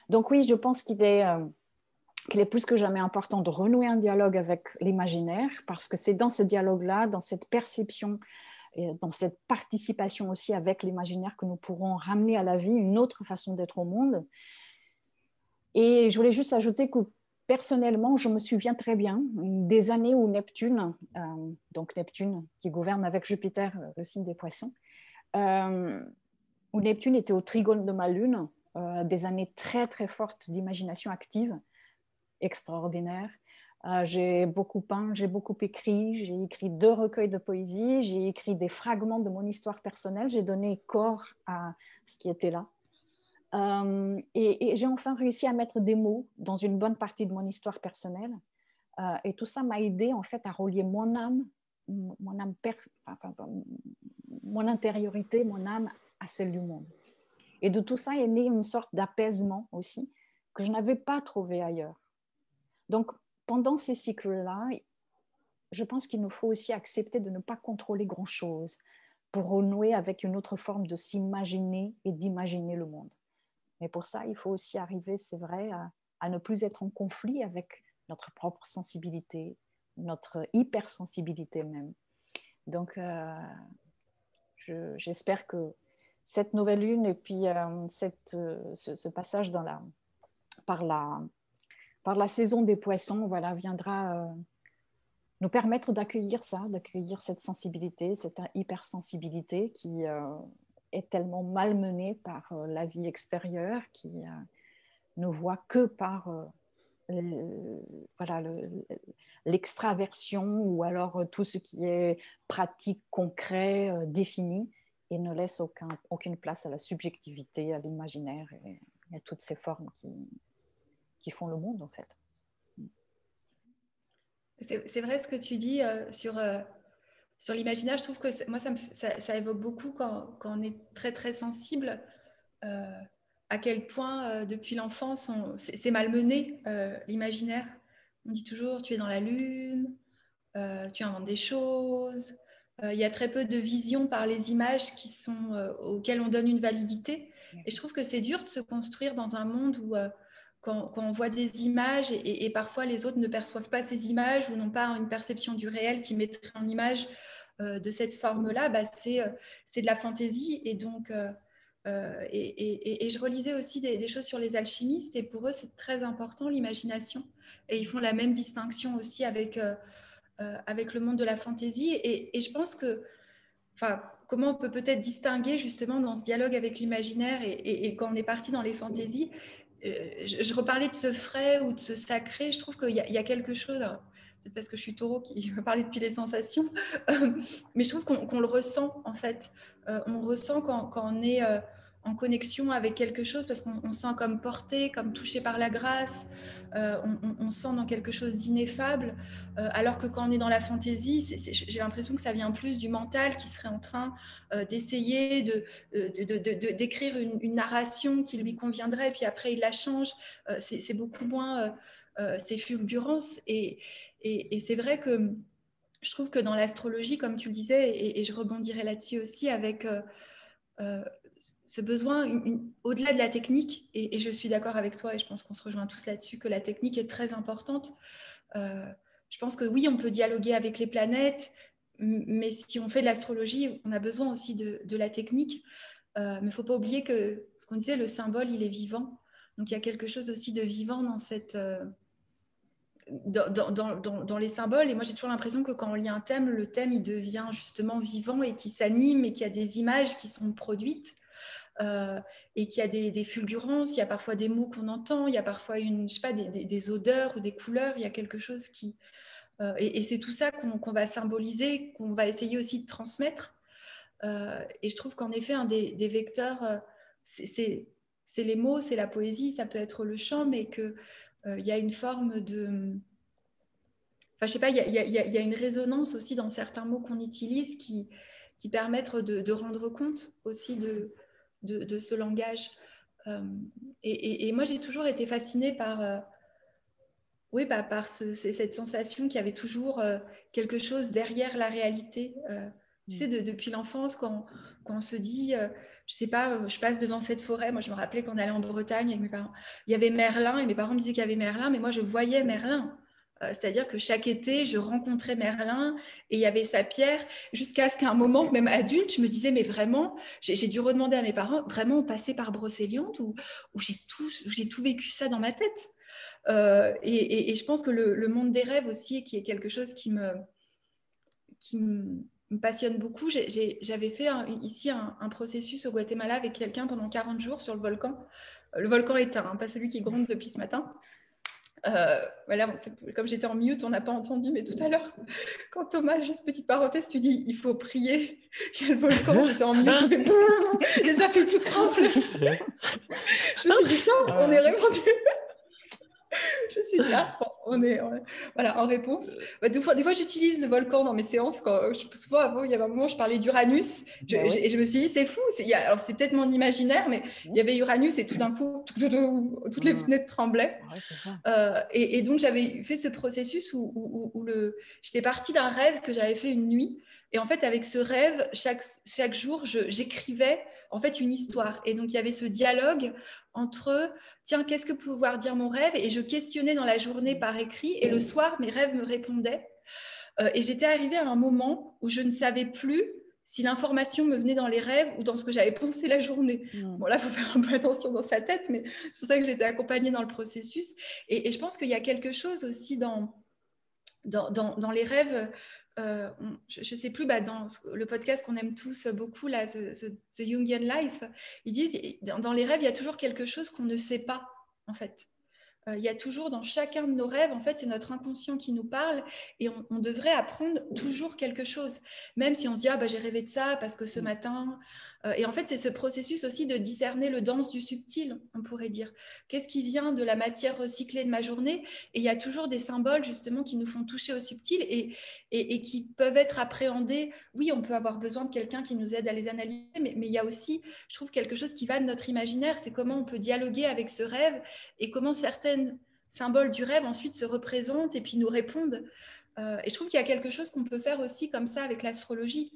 Donc oui, je pense qu'il est plus que jamais important de renouer un dialogue avec l'imaginaire parce que c'est dans ce dialogue-là, dans cette perception, et dans cette participation aussi avec l'imaginaire que nous pourrons ramener à la vie une autre façon d'être au monde. Et je voulais juste ajouter que personnellement, je me souviens très bien des années où Neptune, donc Neptune qui gouverne avec Jupiter, le signe des poissons, où Neptune était au trigone de ma lune, des années très très fortes d'imagination active, extraordinaire. J'ai beaucoup peint, j'ai beaucoup écrit, j'ai écrit 2 recueils de poésie, j'ai écrit des fragments de mon histoire personnelle, j'ai donné corps à ce qui était là. Et j'ai enfin réussi à mettre des mots dans une bonne partie de mon histoire personnelle. Et tout ça m'a aidé en fait à relier mon intériorité, mon âme à celle du monde. Et de tout ça est née une sorte d'apaisement aussi que je n'avais pas trouvé ailleurs. Donc, pendant ces cycles-là, je pense qu'il nous faut aussi accepter de ne pas contrôler grand-chose pour renouer avec une autre forme de s'imaginer et d'imaginer le monde. Mais pour ça, il faut aussi arriver, c'est vrai, à ne plus être en conflit avec notre propre sensibilité, notre hypersensibilité même. Donc, j'espère que cette nouvelle lune et puis ce passage par la saison des poissons, voilà, viendra nous permettre d'accueillir ça, d'accueillir cette sensibilité, cette hypersensibilité qui est tellement malmenée par la vie extérieure, qui ne voit que par l'extraversion ou alors tout ce qui est pratique, concret, défini, et ne laisse aucune place à la subjectivité, à l'imaginaire et à toutes ces formes qui font le monde en fait. C'est vrai ce que tu dis sur l'imaginaire. Je trouve que moi, ça évoque beaucoup quand on est très, très sensible, à quel point, depuis l'enfance, c'est malmené, l'imaginaire. On dit toujours, tu es dans la lune, tu inventes des choses. Il y a très peu de vision par les images auxquelles on donne une validité. Et je trouve que c'est dur de se construire dans un monde où... Quand on voit des images et parfois les autres ne perçoivent pas ces images ou n'ont pas une perception du réel qui mettrait en image de cette forme-là, c'est de la fantaisie. Et donc, et je relisais aussi des choses sur les alchimistes et pour eux, c'est très important l'imagination. Et ils font la même distinction aussi avec le monde de la fantaisie. Et je pense que, comment on peut peut-être distinguer justement dans ce dialogue avec l'imaginaire et quand on est parti dans les fantaisies, je reparlais de ce frais ou de ce sacré. Je trouve qu'il y a quelque chose, peut-être parce que je suis taureau qui me parlait depuis les sensations, mais je trouve qu'on le ressent en fait. On le ressent quand on est en connexion avec quelque chose parce qu'on sent comme porté, comme touché par la grâce. On sent dans quelque chose d'ineffable. Alors que quand on est dans la fantaisie, j'ai l'impression que ça vient plus du mental qui serait en train d'essayer d'écrire une narration qui lui conviendrait, puis après il la change. C'est beaucoup moins ces fulgurances. Et c'est vrai que je trouve que dans l'astrologie, comme tu le disais, et je rebondirai là-dessus aussi, avec ce besoin, au-delà de la technique, et je suis d'accord avec toi, et je pense qu'on se rejoint tous là-dessus, que la technique est très importante. Je pense que oui, on peut dialoguer avec les planètes, mais si on fait de l'astrologie, on a besoin aussi de la technique. Mais il ne faut pas oublier que, ce qu'on disait, le symbole, il est vivant. Donc, il y a quelque chose aussi de vivant dans dans les symboles. Et moi, j'ai toujours l'impression que quand on lit un thème, le thème, il devient justement vivant et qui s'anime et qu'il y a des images qui sont produites. Et qu'il y a des fulgurances, il y a parfois des mots qu'on entend, il y a parfois des odeurs ou des couleurs, il y a quelque chose qui... et c'est tout ça qu'on va symboliser, qu'on va essayer aussi de transmettre. Et je trouve qu'en effet, un des vecteurs, c'est les mots, c'est la poésie, ça peut être le chant, mais qu'il y a une forme de... Enfin, je sais pas, il y a une résonance aussi dans certains mots qu'on utilise qui permettent de rendre compte aussi de ce langage. Et moi, j'ai toujours été fascinée par, par cette sensation qu'il y avait toujours quelque chose derrière la réalité. Tu sais, depuis l'enfance, quand on se dit, je sais pas, je passe devant cette forêt. Moi, je me rappelais qu'on allait en Bretagne avec mes parents. Il y avait Merlin et mes parents me disaient qu'il y avait Merlin, mais moi, je voyais Merlin. C'est-à-dire que chaque été, je rencontrais Merlin et il y avait sa pierre, jusqu'à ce qu'à un moment, même adulte, je me disais, mais vraiment, j'ai dû redemander à mes parents, vraiment, on passait par Brocéliande ou j'ai tout vécu ça dans ma tête. Et je pense que le monde des rêves aussi, qui est quelque chose qui me passionne beaucoup. J'avais fait ici un processus au Guatemala avec quelqu'un pendant 40 jours sur le volcan. Le volcan éteint, hein, pas celui qui gronde depuis ce matin. Voilà, comme j'étais en mute, on n'a pas entendu, mais tout à l'heure, quand Thomas, juste petite parenthèse, tu dis il faut prier, il y a le volcan, j'étais en mute, les a fait tout trembler. Je me suis dit, tiens, on est répondu. Je suis là, on est voilà, en réponse. Des fois, j'utilise le volcan dans mes séances. Souvent, avant, il y avait un moment, je parlais d'Uranus. Et je me suis dit, c'est fou. Alors, c'est peut-être mon imaginaire, mais il y avait Uranus et tout d'un coup, toutes les fenêtres tremblaient. Et donc, j'avais fait ce processus où j'étais partie d'un rêve que j'avais fait une nuit. Et en fait, avec ce rêve, chaque jour, j'écrivais en fait une histoire. Et donc, il y avait ce dialogue entre, tiens, qu'est-ce que peut pouvoir dire mon rêve? Et je questionnais dans la journée par écrit. Et le soir, mes rêves me répondaient. Et j'étais arrivée à un moment où je ne savais plus si l'information me venait dans les rêves ou dans ce que j'avais pensé la journée. Bon, là, il faut faire un peu attention dans sa tête, mais c'est pour ça que j'étais accompagnée dans le processus. Et je pense qu'il y a quelque chose aussi dans les rêves. Je ne sais plus, dans le podcast qu'on aime tous beaucoup, là, The Jungian Life, ils disent, dans les rêves, il y a toujours quelque chose qu'on ne sait pas, en fait. Il y a toujours dans chacun de nos rêves, en fait, c'est notre inconscient qui nous parle et on devrait apprendre toujours quelque chose. Même si on se dit, j'ai rêvé de ça parce que ce matin... et en fait, c'est ce processus aussi de discerner le dense du subtil, on pourrait dire. Qu'est-ce qui vient de la matière recyclée de ma journée? Et il y a toujours des symboles, justement, qui nous font toucher au subtil et qui peuvent être appréhendés. Oui, on peut avoir besoin de quelqu'un qui nous aide à les analyser, mais il y a aussi, je trouve, quelque chose qui va de notre imaginaire. C'est comment on peut dialoguer avec ce rêve et comment certains symboles du rêve ensuite se représentent et puis nous répondent. Et je trouve qu'il y a quelque chose qu'on peut faire aussi comme ça avec l'astrologie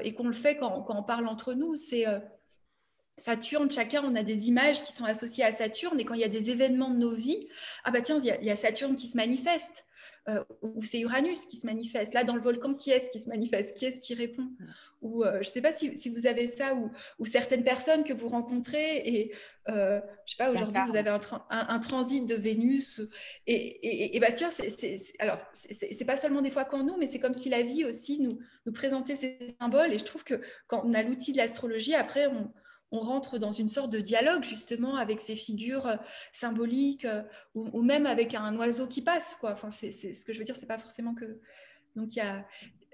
et qu'on le fait quand on parle entre nous. C'est Saturne, chacun, on a des images qui sont associées à Saturne et quand il y a des événements de nos vies, tiens, il y a Saturne qui se manifeste ou c'est Uranus qui se manifeste. Là, dans le volcan, qui est-ce qui se manifeste? Qui est-ce qui répond? Ou je ne sais pas si vous avez ça ou certaines personnes que vous rencontrez et je ne sais pas, aujourd'hui vous avez un transit de Vénus et tiens, alors c'est pas seulement des fois qu'en nous, mais c'est comme si la vie aussi nous présentait ces symboles et je trouve que quand on a l'outil de l'astrologie, après on rentre dans une sorte de dialogue justement avec ces figures symboliques ou même avec un oiseau qui passe, quoi. Enfin, c'est ce que je veux dire, c'est pas forcément que... Donc,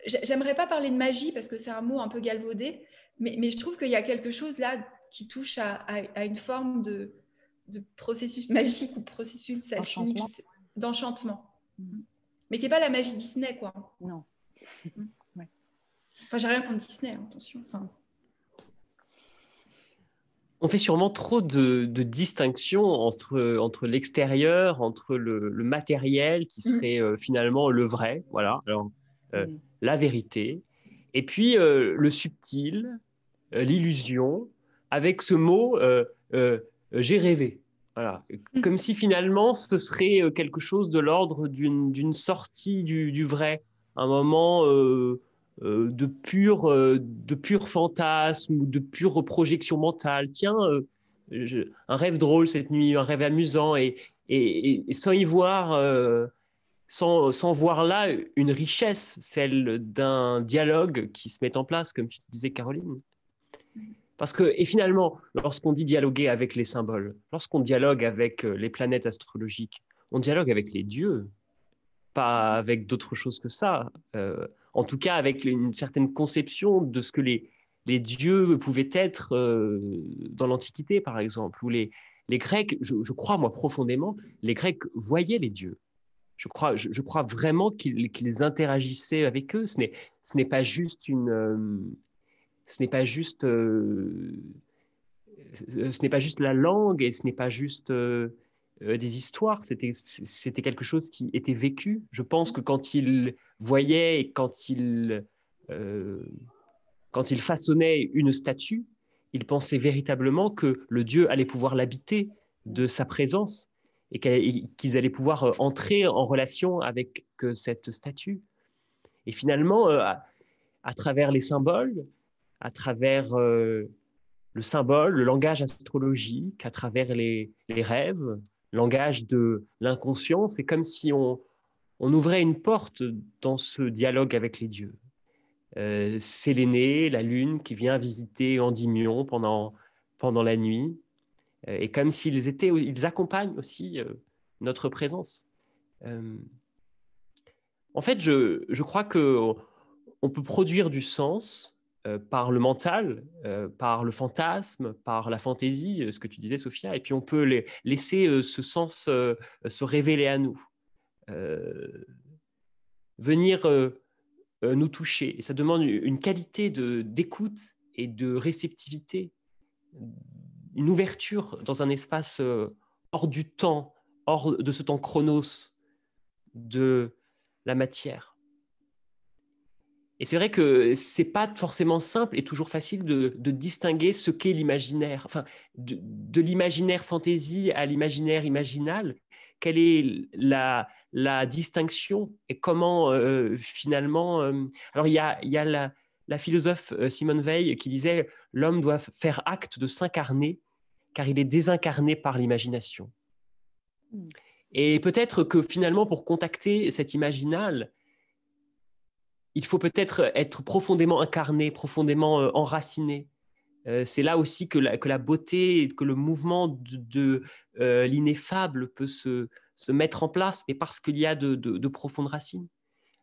j'aimerais pas parler de magie parce que c'est un mot un peu galvaudé, mais je trouve qu'il y a quelque chose là qui touche à une forme de processus magique ou processus alchimique, d'enchantement. Mais qui n'est pas la magie Disney, quoi. Non. Ouais. Enfin, j'ai rien contre Disney, hein, attention. Enfin... On fait sûrement trop de distinctions entre l'extérieur, entre le matériel qui serait finalement le vrai, voilà, alors la vérité, et puis le subtil, l'illusion, avec ce mot j'ai rêvé. Voilà. Comme si finalement ce serait quelque chose de l'ordre d'une sortie du vrai, un moment de pur fantasme ou de pure projection mentale. Tiens, un rêve drôle cette nuit, un rêve amusant, et sans y voir, sans voir là une richesse, celle d'un dialogue qui se met en place, comme tu disais, Caroline. Parce que, et finalement, lorsqu'on dit dialoguer avec les symboles, lorsqu'on dialogue avec les planètes astrologiques, on dialogue avec les dieux, pas avec d'autres choses que ça. En tout cas, avec une certaine conception de ce que les dieux pouvaient être dans l'Antiquité, par exemple, où les Grecs, je crois, moi, profondément, les Grecs voyaient les dieux. Je crois vraiment qu'ils interagissaient avec eux. Ce n'est pas juste ce n'est pas juste la langue et ce n'est pas juste des histoires, c'était quelque chose qui était vécu. Je pense que quand il voyait et quand il façonnait une statue, il pensait véritablement que le Dieu allait pouvoir l'habiter de sa présence et qu'ils allaient pouvoir entrer en relation avec cette statue. Et finalement, à travers les symboles, à travers le symbole, le langage astrologique, à travers les rêves, langage de l'inconscient, c'est comme si on ouvrait une porte dans ce dialogue avec les dieux. Sélénée, la lune qui vient visiter Endymion pendant la nuit, et comme ils accompagnent aussi notre présence. En fait, je crois qu'on peut produire du sens par le mental, par le fantasme, par la fantaisie, ce que tu disais, Sophia, et puis on peut laisser ce sens se révéler à nous, venir nous toucher. Et ça demande une qualité d'écoute et de réceptivité, une ouverture dans un espace hors du temps, hors de ce temps chronos de la matière. Et c'est vrai que c'est pas forcément simple et toujours facile de distinguer ce qu'est l'imaginaire, enfin, de l'imaginaire fantaisie à l'imaginaire imaginal. Quelle est la distinction et comment finalement... alors il y a la philosophe Simone Weil qui disait « L'homme doit faire acte de s'incarner car il est désincarné par l'imagination. » Et peut-être que finalement, pour contacter cet imaginal, il faut peut-être être profondément incarné, profondément enraciné. C'est là aussi que la beauté, que le mouvement de l'ineffable peut se mettre en place, mais parce qu'il y a de profondes racines.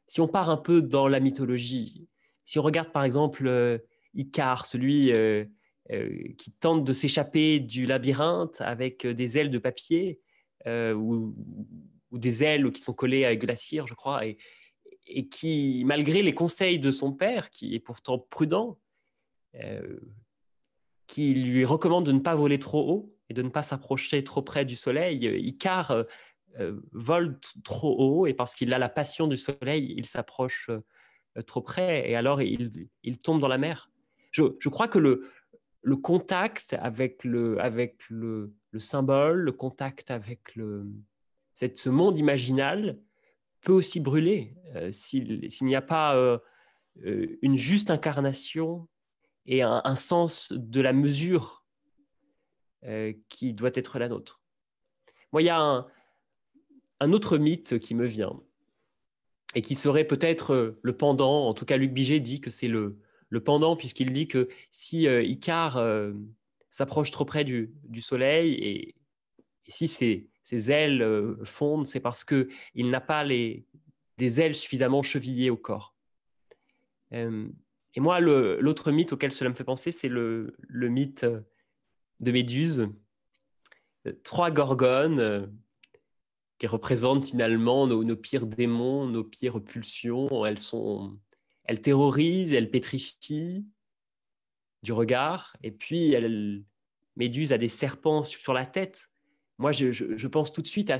Si on part un peu dans la mythologie, si on regarde par exemple Icare, celui qui tente de s'échapper du labyrinthe avec des ailes de papier ou des ailes qui sont collées avec de la cire, je crois, et qui, malgré les conseils de son père, qui est pourtant prudent, qui lui recommande de ne pas voler trop haut et de ne pas s'approcher trop près du soleil, Icare vole trop haut et parce qu'il a la passion du soleil, il s'approche trop près et alors il tombe dans la mer. Je crois que le contact avec le symbole, le contact avec ce monde imaginal peut aussi brûler s'il n'y a pas une juste incarnation et un sens de la mesure qui doit être la nôtre. Moi, il y a un autre mythe qui me vient et qui serait peut-être le pendant. En tout cas, Luc Biget dit que c'est le pendant, puisqu'il dit que si Icare s'approche trop près du soleil et si ses ailes fondent, c'est parce qu'il n'a pas des ailes suffisamment chevillées au corps. Et moi, l'autre mythe auquel cela me fait penser, c'est le mythe de Méduse. 3 gorgones qui représentent finalement nos pires démons, nos pires pulsions. Elles terrorisent, elles pétrifient du regard. Et puis, Méduse a des serpents sur la tête. Moi, je pense tout de suite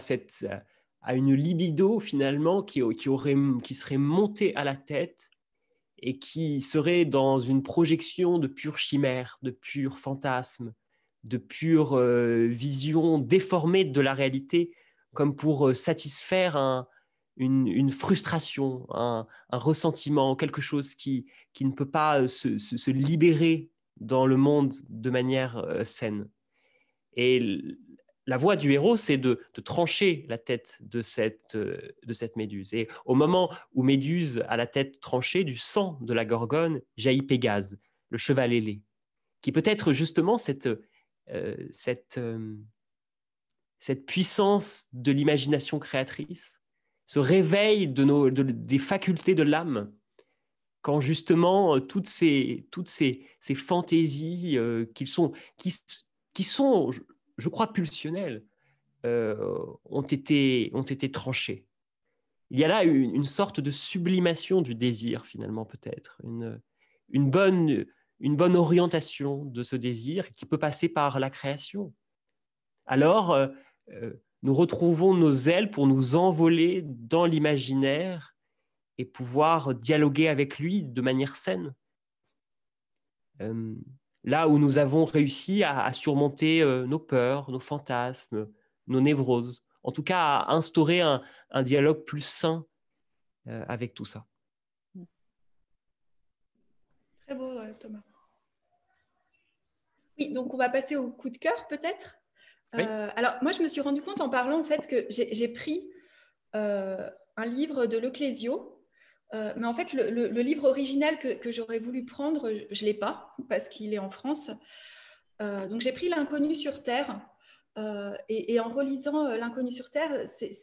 à une libido finalement qui serait montée à la tête et qui serait dans une projection de pure chimère, de pur fantasme, de pure vision déformée de la réalité, comme pour satisfaire une frustration, un ressentiment, quelque chose qui ne peut pas se libérer dans le monde de manière saine. Et la voie du héros, c'est de trancher la tête de cette Méduse. Et au moment où Méduse a la tête tranchée, du sang de la Gorgone jaillit Pégase, le cheval ailé, qui peut être justement cette puissance de l'imagination créatrice, ce réveil des facultés de l'âme, quand justement toutes ces fantaisies qui sont, je crois, pulsionnelles, ont été tranchées. Il y a là une sorte de sublimation du désir, finalement, peut-être, une bonne orientation de ce désir qui peut passer par la création. Alors, nous retrouvons nos ailes pour nous envoler dans l'imaginaire et pouvoir dialoguer avec lui de manière saine. Là où nous avons réussi à surmonter nos peurs, nos fantasmes, nos névroses, en tout cas à instaurer un dialogue plus sain avec tout ça. Très beau, Thomas. Oui, donc on va passer au coup de cœur peut-être. Oui. Alors moi, je me suis rendu compte en parlant en fait que j'ai pris un livre de Leclésio, mais en fait le livre original que j'aurais voulu prendre, je ne l'ai pas parce qu'il est en France. Donc j'ai pris L'Inconnu sur Terre et en relisant L'Inconnu sur Terre, c'est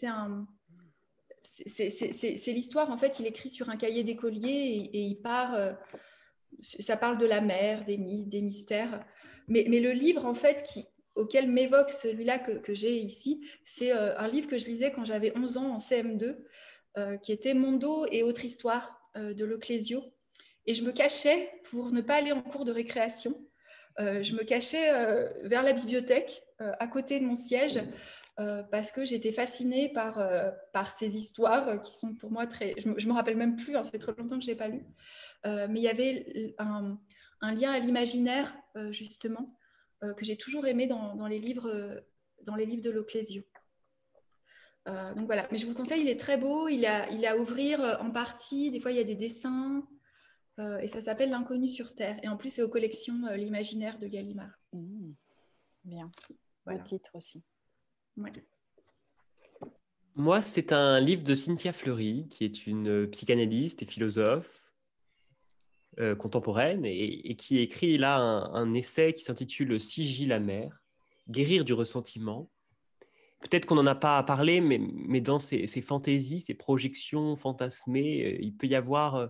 l'histoire, en fait, il écrit sur un cahier d'écolier et il part, ça parle de la mer, des mythes, des mystères. Mais le livre, en fait, auquel m'évoque celui-là que j'ai ici, c'est un livre que je lisais quand j'avais 11 ans en CM2, qui était Mondo et autres histoires de Leclésio. Et je me cachais pour ne pas aller en cours de récréation. Je me cachais vers la bibliothèque, à côté de mon siège, parce que j'étais fascinée par ces histoires qui sont pour moi très... Je ne me rappelle même plus, hein, ça fait trop longtemps que je n'ai pas lu. Mais il y avait un lien à l'imaginaire, justement, que j'ai toujours aimé dans les livres de Leclésio. Donc voilà, mais je vous conseille, il est très beau, il a à ouvrir en partie, des fois il y a des dessins, et ça s'appelle L'inconnu sur Terre. Et en plus, c'est aux collections L'Imaginaire de Gallimard. Bien, voilà. Le titre aussi. Ouais. Moi, c'est un livre de Cynthia Fleury, qui est une psychanalyste et philosophe contemporaine, et qui écrit là un essai qui s'intitule Si Gilles Amer, guérir du ressentiment. Peut-être qu'on n'en a pas parlé, mais dans ces fantaisies, ces projections fantasmées, il peut y avoir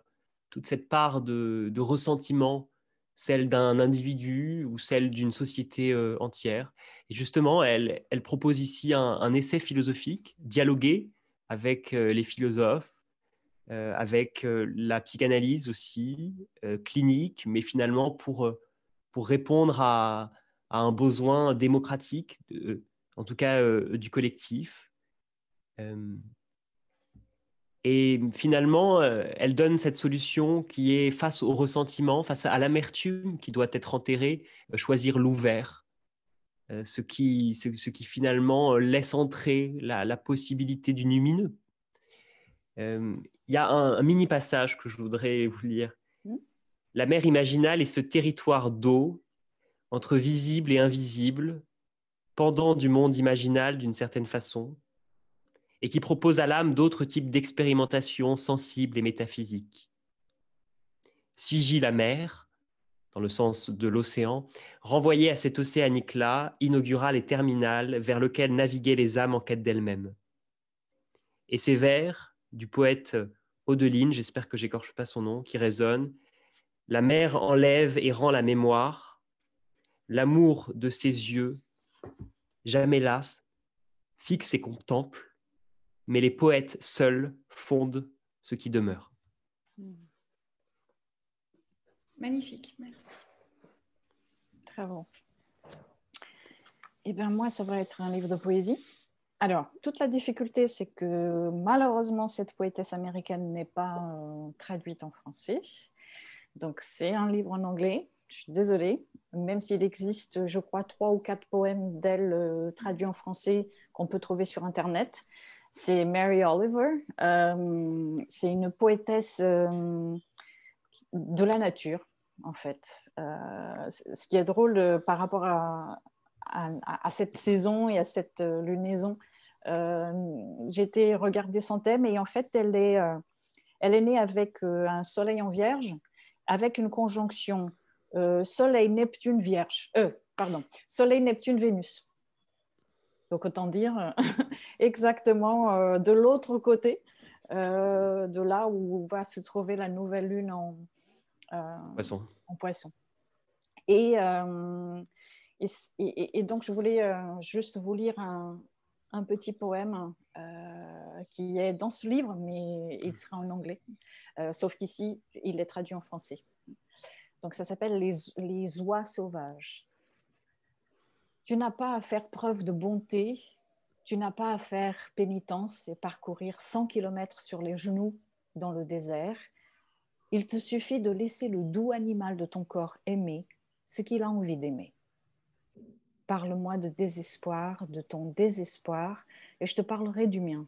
toute cette part de ressentiment, celle d'un individu ou celle d'une société entière. Et justement, elle propose ici un essai philosophique, dialogué avec les philosophes, avec la psychanalyse aussi, clinique, mais finalement pour répondre à un besoin démocratique, en tout cas du collectif. Et finalement, elle donne cette solution qui est face au ressentiment, face à l'amertume qui doit être enterrée, choisir l'ouvert, ce qui finalement laisse entrer la possibilité du lumineux. Il y a un mini passage que je voudrais vous lire. La mer imaginale est ce territoire d'eau entre visible et invisible, pendant du monde imaginal d'une certaine façon, et qui propose à l'âme d'autres types d'expérimentations sensibles et métaphysiques. Sigi la mer, dans le sens de l'océan, renvoyée à cet océanique-là, inaugural et terminal, vers lequel naviguaient les âmes en quête d'elles-mêmes. Et ces vers du poète Odeline, j'espère que j'écorche pas son nom, qui résonnent: la mer enlève et rend la mémoire, l'amour de ses yeux, jamais las, fixe et contemple, mais les poètes seuls fondent ce qui demeure. Magnifique, merci. Très bon. Eh bien, moi, ça va être un livre de poésie. Alors, toute la difficulté, c'est que malheureusement, cette poétesse américaine n'est pas traduite en français. Donc, c'est un livre en anglais. Je suis désolée. Même s'il existe, je crois, 3 ou 4 poèmes d'elle traduits en français qu'on peut trouver sur Internet. C'est Mary Oliver. C'est une poétesse de la nature, en fait. Ce qui est drôle par rapport à cette saison et à cette lunaison, j'ai été regarder son thème et en fait, elle est née avec un soleil en vierge, avec une conjonction soleil-Neptune-Vierge. Soleil-Neptune-Vénus. Donc, autant dire exactement de l'autre côté, de là où va se trouver la nouvelle lune en poisson. Et donc, je voulais juste vous lire un petit poème qui est dans ce livre, mais il sera en anglais, sauf qu'ici, il est traduit en français. Donc, ça s'appelle Les oies sauvages. Tu n'as pas à faire preuve de bonté, tu n'as pas à faire pénitence et parcourir 100 kilomètres sur les genoux dans le désert. Il te suffit de laisser le doux animal de ton corps aimer ce qu'il a envie d'aimer. Parle-moi de désespoir, de ton désespoir, et je te parlerai du mien.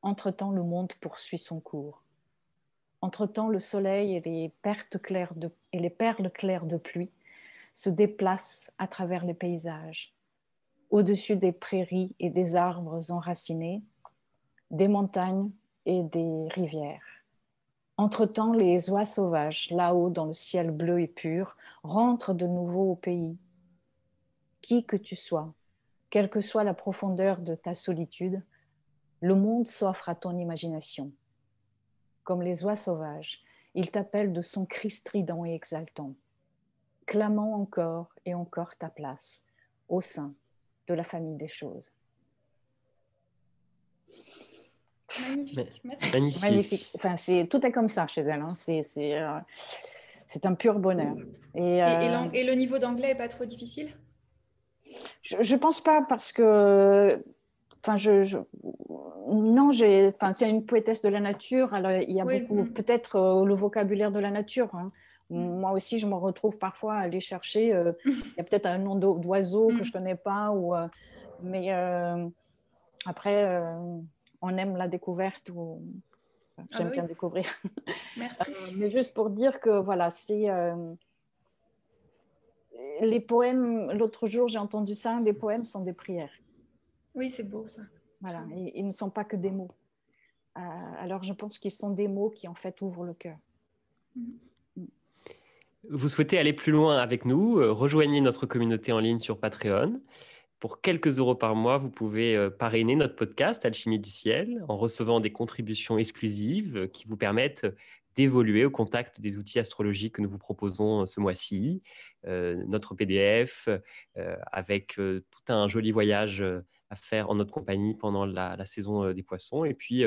Entre-temps, le monde poursuit son cours. Entre-temps, le soleil et les perles claires de pluie se déplacent à travers les paysages, au-dessus des prairies et des arbres enracinés, des montagnes et des rivières. Entre-temps, les oies sauvages, là-haut dans le ciel bleu et pur, rentrent de nouveau au pays. Qui que tu sois, quelle que soit la profondeur de ta solitude, le monde s'offre à ton imagination. Comme les oies sauvages, il t'appelle de son cri strident et exaltant, clamant encore et encore ta place au sein de la famille des choses. Magnifique, merci. Magnifique. Enfin, tout est comme ça chez elle. Hein. C'est un pur bonheur. Et le niveau d'anglais n'est pas trop difficile? Je pense pas parce que... Enfin, non, c'est une poétesse de la nature. Alors, il y a beaucoup, peut-être le vocabulaire de la nature. Hein. Moi aussi, je me retrouve parfois à aller chercher. Il y a peut-être un nom d'oiseau que je connais pas, mais après, on aime la découverte. J'aime bien oui. découvrir. Merci. Mais juste pour dire que voilà, c'est les poèmes. L'autre jour, j'ai entendu ça. Les poèmes sont des prières. Oui, c'est beau ça. Voilà, ils ne sont pas que des mots. Alors, je pense qu'ils sont des mots qui en fait ouvrent le cœur. Vous souhaitez aller plus loin avec nous, rejoignez notre communauté en ligne sur Patreon. Pour quelques euros par mois, vous pouvez parrainer notre podcast Alchimie du ciel en recevant des contributions exclusives qui vous permettent d'évoluer au contact des outils astrologiques que nous vous proposons ce mois-ci. Notre PDF avec tout un joli voyage à faire en notre compagnie pendant la saison des poissons et puis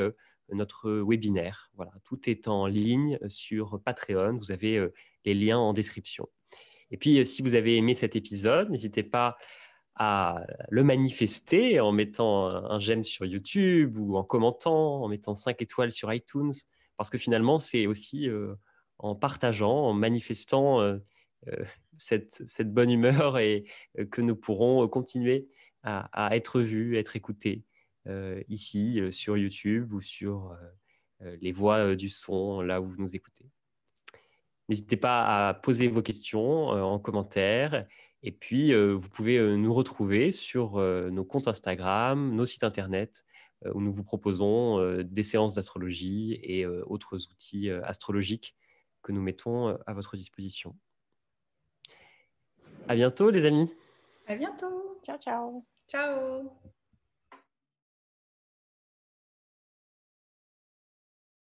notre webinaire. Voilà, tout est en ligne sur Patreon. Vous avez les liens en description. Et puis, si vous avez aimé cet épisode, n'hésitez pas à le manifester en mettant un j'aime sur YouTube ou en commentant, en mettant 5 étoiles sur iTunes, parce que finalement, c'est aussi en partageant, en manifestant euh, cette bonne humeur et que nous pourrons continuer à être vus, être écoutés ici sur YouTube ou sur les voies du son, là où vous nous écoutez. N'hésitez pas à poser vos questions en commentaire. Et puis, vous pouvez nous retrouver sur nos comptes Instagram, nos sites internet, où nous vous proposons des séances d'astrologie et autres outils astrologiques que nous mettons à votre disposition. À bientôt, les amis. À bientôt. Ciao, ciao. Ciao.